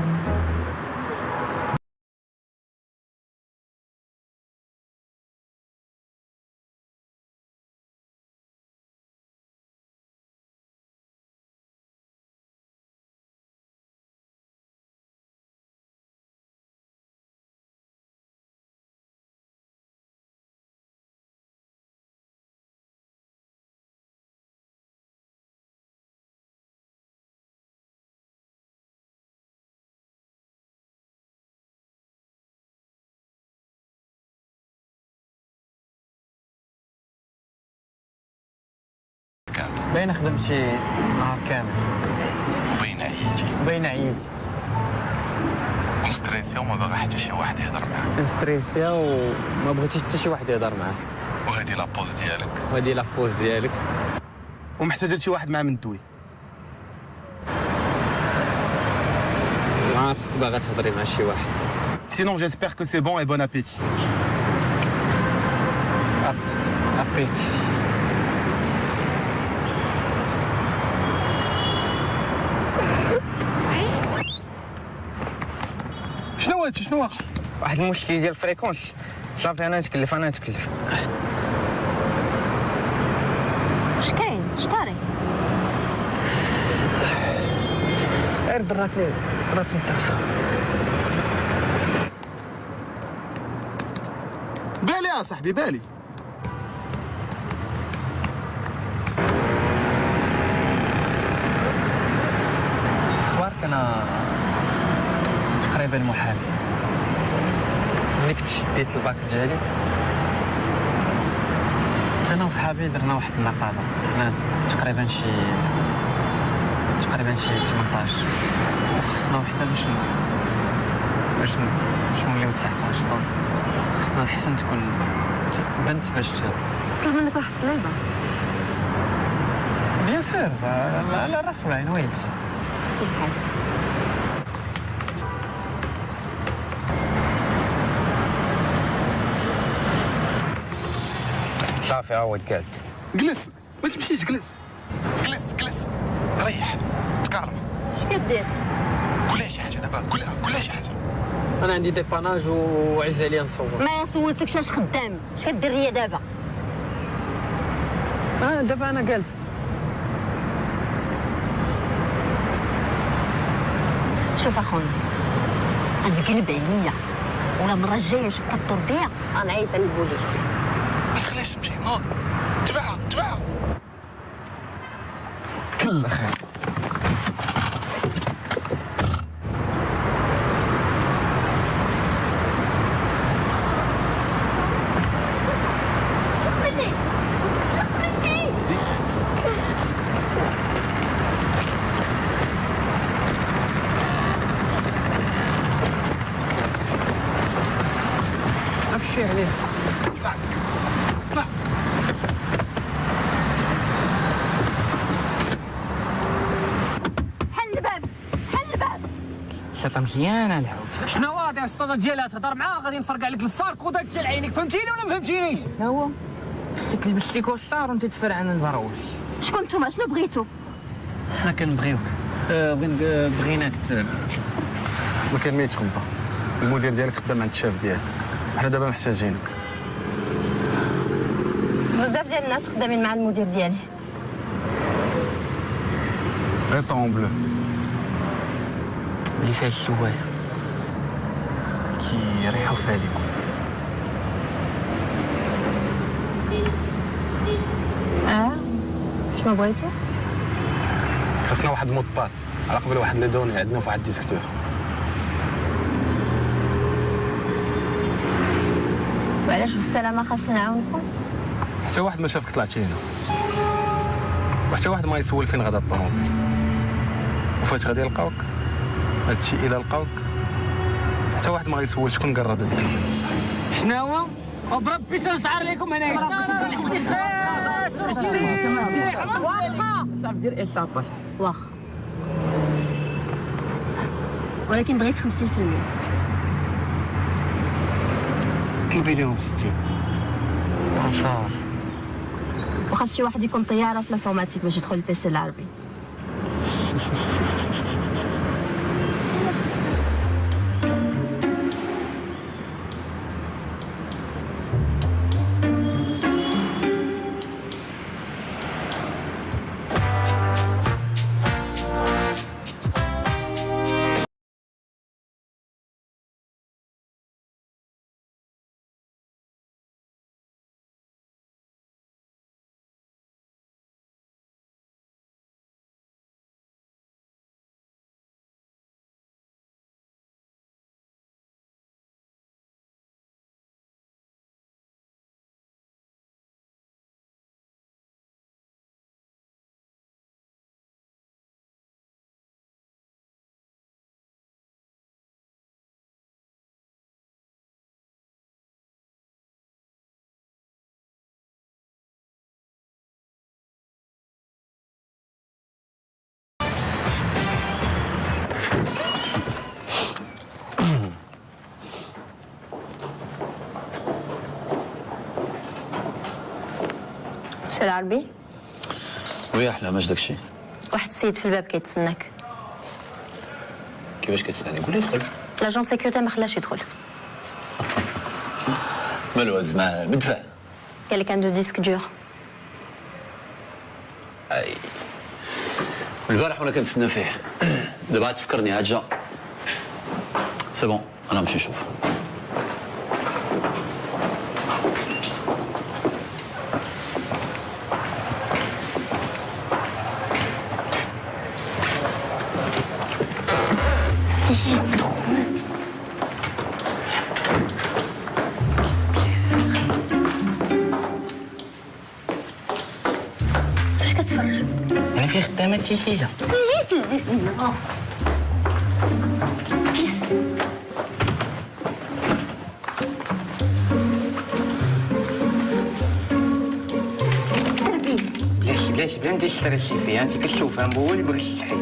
باينه خدمتي نهار كامل وبين عييتي عييتي مستريسي وما باغي حتى شي واحد يهضر معاك. مستريسيا وما بغيتيش حتى شي واحد يهضر معاك. وهذه لابوز ديالك. وهذه لابوز ديالك. ومحتاجه لشي واحد معاه من دوي. عارفك باغا تهضري مع شي واحد. Sinon j'espère que c'est bon et bon appétit. Appétit. شنو هادشي شنو واقع؟ واحد المشكل ديال الفريكونس. صافي انا نتكلف اش كاين؟ اش طاري؟ غير راتني التغسل. بالي يا صاحبي بالي. اخبارك؟ انا تقريبا محامي. ملي كنت شديت الباك ديالي انا وصحابي درنا واحد النقابه. حنا تقريبا شي 18 وخصنا وحده باش نوليو 19 طن. خصنا الحسن تكون بنت باش طلب منك واحد الطليبه. بيان سور على راس العين. ويلي كيف حالك؟ صافي عاود قعد. جلس ما تمشيش جلس. جلس ريح تكرم. شنو دير؟ قول لها شي حاجه دابا، قول لها شي حاجه. انا عندي ديباناج وعز عليا نصور. ما سولتكش اش خدام، اش كدير ليا دابا؟ دابا انا جالس. شوف اخويا، غتقلب عليا ولا المره الجايه شوف كدور بيا غنعيط للبوليس. ما تخليهاش تمشي، نوض تبعها. كل خير. امشي عليه. حل الباب. شاطه مزيانه العود. شنو واضح الصدى ديالها تهضر معاه غادي نفرقع لك الفارق ودات عينيك. فهمتيني ولا ما فهمتينيش؟ شنو هو؟ خصك تلبس لي كوستار وانت تفرعن البروش. شكون نتوما شنو بغيتو؟ حنا كنبغيوك. بغيناك ما كان ما يتخبى. المدير ديالك خدام عند الشاف ديالك. حنا دابا محتاجينك. بزاف ديال الناس خدامين مع المدير ديالي. ريست اون بلو. اللي فيها السوايع كيريحوا فيها ليكم. شنو بغيتو؟ خاصنا واحد مود باس على قبل واحد لي دوني عندنا في واحد الديسكتور. وعلاش بالسلامه خاصنا نعاونكم؟ حتى واحد ما شافك طلعتي هنا، وحتى واحد ما يسول فين غادا الطوموبيل، وفاش غادي يلقاوك هادشي الا لقاوك حتى واحد ما غيسول شكون قراد ديالك. شنو هو؟ وبربي تنسعر لكم هنايا. واخا صافي دير ايصاباج. واخا، ولكن بغيت 50%. طلبي لهم 60. عشار. وخاص شي واحد يكون طياره في لافورماتيك باش يدخل البيسي العربي. شو العربي؟ ويا احلام اش داكشي؟ واحد السيد في الباب كيتسناك. كيفاش كتسناني؟ قول لي دخل. لاجون سيكوريتي ما خلاش يدخل. مالو زعما مدفع. قال لك عنده ديسك دور. اي البارح وانا كنتسنى فيه دابا تفكرني عاد جا. سي بون انا نمشي نشوف. انا في خدامه شي حاجه. زيد لدينا. بلاش بلا ندير ستريسي فيها، انت كتشوف انا هو اللي بغى الصحي.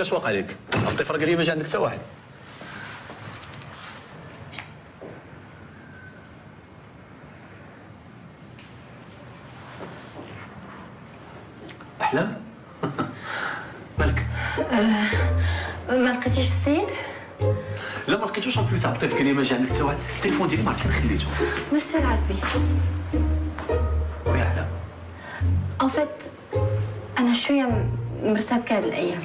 اش واقع لك؟ الطفره قال لي ما جا عندك حتى واحد. احلام مالك؟ ما لقيتيش السيد؟ لا ما لقيتوش اون بليس الطيف قال لي ما جا عندك حتى واحد. التليفون ديالي ما عرفت فين خليته. مسيو العربي ويا احلام ان فيت انا شويه مرتبكه هاد الايام.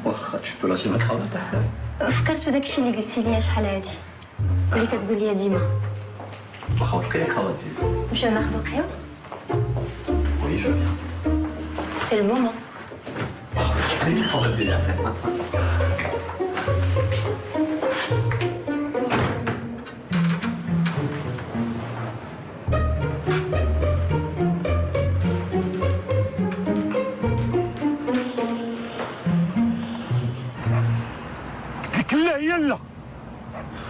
واخا تشوفوا لا شي ما تخلط احلام. فكرت داكشي اللي قلتي لي شحال هادي واللي كتقول لي ديما. واخا تلقى لك خلط ديالي. نمشيو ناخدو قهوه؟ وي جو بيان. سي المومون. شحال لك الخلط ديالي احلام. لا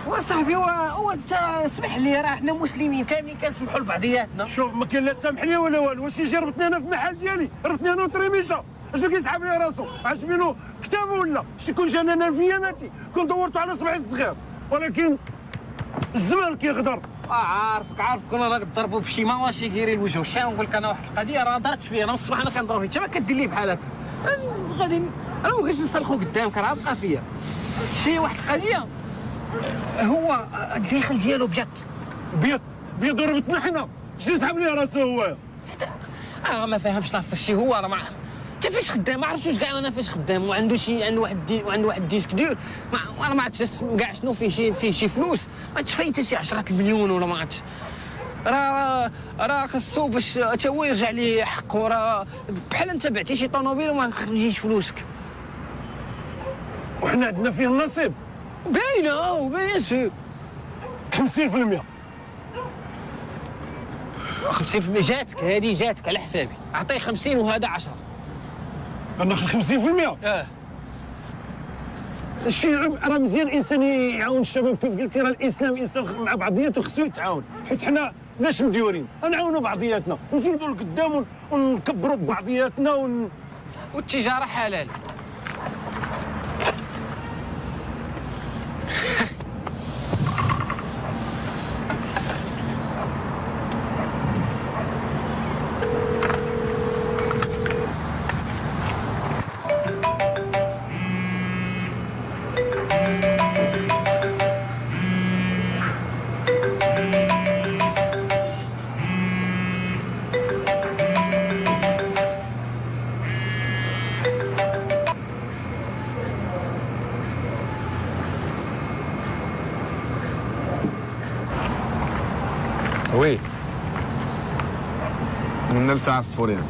وصاحبي هو انت اسمح لي راه حنا مسلمين كاملين كنسمحوا لبعضياتنا. شوف ما كاين لا سامح لي ولا والو. واش يجي ربطني انا في المحل ديالي، ربطني انا وطريميشه، اشنو كيسحب لي راسو؟ عجبينو كتابه ولا شتي؟ كون جانا انا الفياماتي كون دورت على صبعي الصغير، ولكن الزمان كيغدر. عارفك كنا نضربوا بشيما واش يقيري الوجه. واش نقول لك انا واحد القضيه راه درت فيا انا من الصباح انا كنضرب فيك، انت ما كدير لي بحال هكا. غادي انا ما بغيتش نسلخو قدامك راه بقى فيا شي واحد القضيه. هو الداخل ديالو بيض وربطنا حنا، شنو يسحب لي راسو هو؟ انا ما فاهمش لا فاش هو راه ما انت فاش خدام ما عرفتوش كاع انا فاش خدام وعنده شي عنده واحد ديسك دور انا ما عرفتش كاع شنو فيه شي فلوس ما تفايت شي 10 المليون ولا ما عرفتش. راه خصو باش حتى هو يرجع ليه حقه. راه بحال انت بعتي شي طوموبيل وما خرجيش فلوسك. وحنا عندنا فيه النصيب. باينه بيان سور 50%. 50% جاتك هذه جاتك على حسابي. اعطيه 50 وهذا 10. ناخذ 50%؟ الشيء راه مزيان الانسان يعاون الشباب كيف قلتي. راه الاسلام انسان مع بعضياته خصو يتعاون، حيت حنا ناش مديورين نعاونوا بعضياتنا ونزيدوا لقدام ونكبروا ببعضياتنا والتجاره حلال. وي من نلسع فوريان.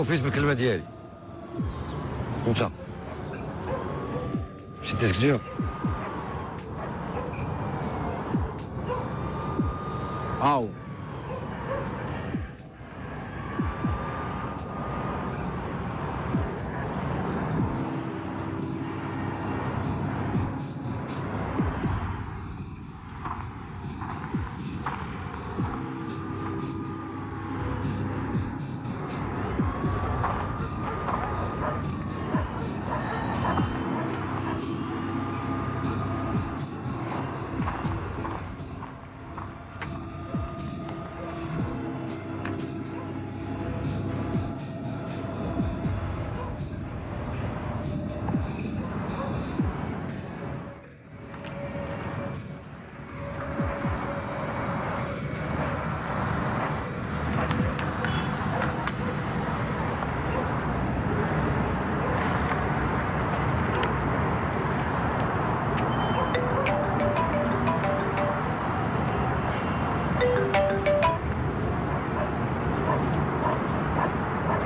وفيت بالكلمه ديالي. انت شديتك جيو. هاو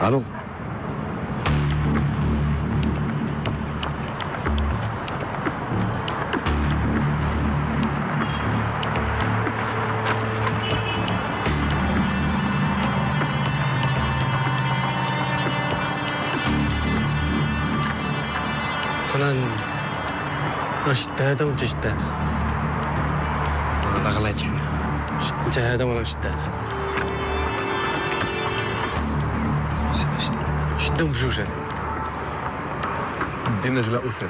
الو. فلان شد هذا وانت شد هذا. والله غلطت شويه. شد انت هذا وانا نشد هذا. شدهم بجوج هذا. دينا جلاء أسر.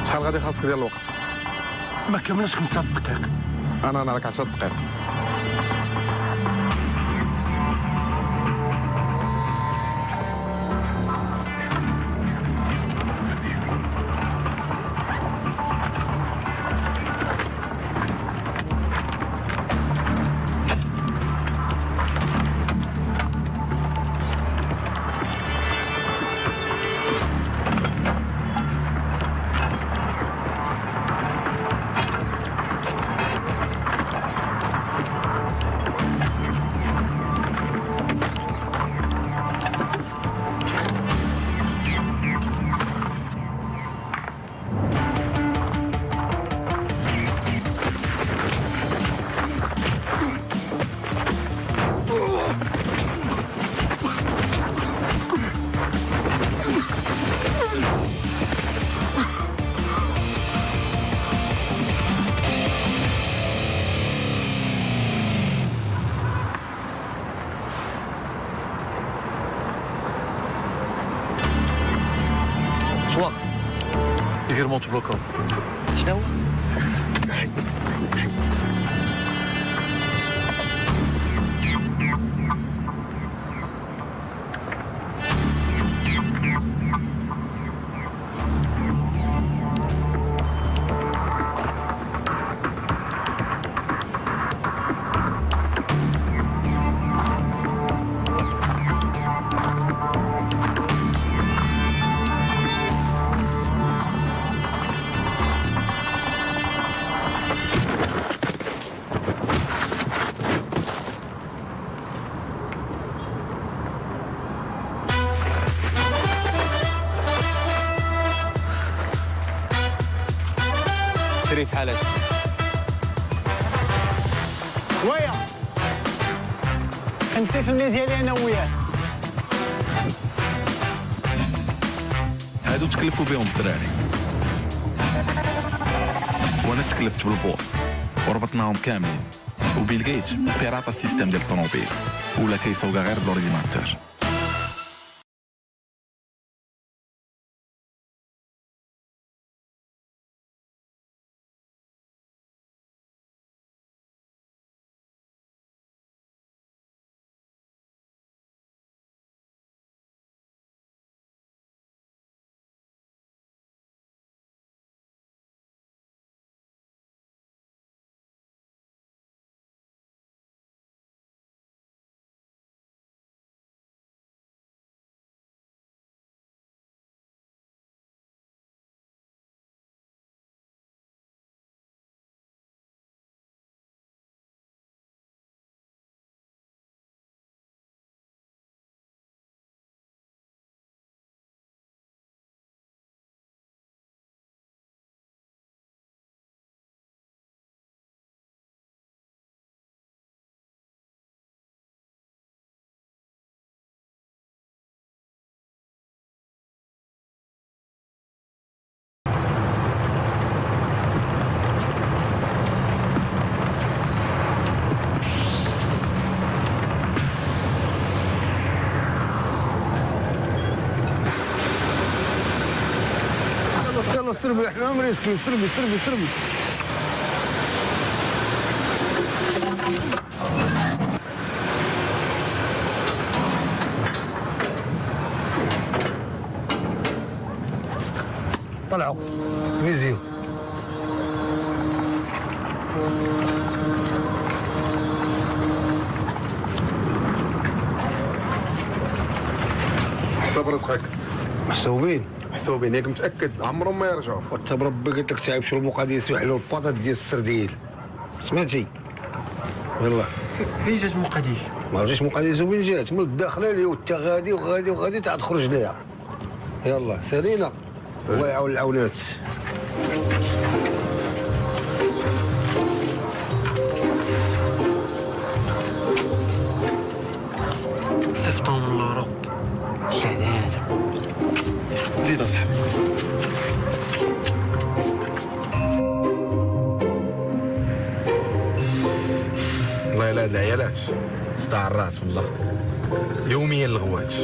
شحال غادي خاصك ديال الوقت؟ ما كملش 5 دقائق. انا راك 10 دقائق. شوا فيرمون تبلوكاو. شنو هو؟ شريف حالك ويا 50% ديالي انا وياه. هادو تكلفوا بهم الدراري وانا تكلفت بالبوس وربطناهم كاملين وبيل جيت بيراطا السيستم ديال الطوموبيل ولا كيسوقها غير بالاورديناتور. سربي احنا مريسكين سربي سربي سربي. طلعوا ميزيو. حسب رزقك. محسوبين محسوبين ياك متاكد عمرهم ما يرجعوا. وانت بربي قلت لك تعيب شو المقاديس ويحلوا البطاط ديال السرديل سمعتي؟ يلا فين جات مقاديش؟ ما رجعش مقاديس وين جات؟ من الداخله اللي وانت غادي وغادي وغادي تعاد تخرج ليها. يلا سالينا الله يعاون العونات. صيفطهم من لوروب شعلان زيد اصاحبي. والله لا العيالات صداع الراس والله يوميا الغوات.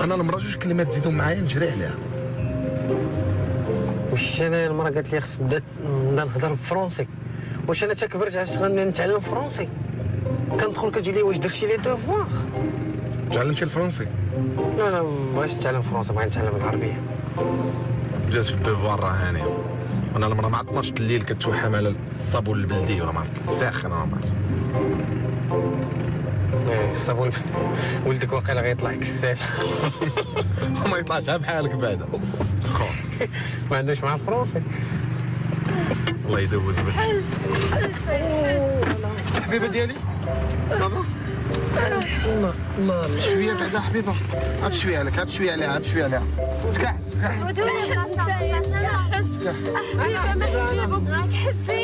انا المراه جوج كلمات تزيدوا معايا نجري عليها. واش انا المراه قالت لي خص نبدا نهضر بالفرونسي، واش انا تا كبرت علاش غنتعلم فرونسي؟ كندخل كتجي لي واش درتي لي دوفوار؟ تعلمتي الفرنسي؟ لا لا ما بغيتش نتعلم فرونسي، بغيت نتعلم العربيه. بدات في الدوفوار راه هانيه. انا المراه مع 12 الليل كتوحم على الصابون البلدي ولا ما عرفت ساخن ولا ما عرفت. ايه الصابون ولدك واقيلا غيطلع كسال. ما يطلعش بحالك بعدا سخون. ما عندوش مع الفرونسي. الله يدوز بك. حبيبه ديالي صافا؟ الله الله شويه بعدا حبيبه. عاد شويه عليك عاد شويه عليها عاد شويه عليها. تكحس تكحس. ودوني بلاصه تكحس. حبيبه ما نجيبك راك حسي.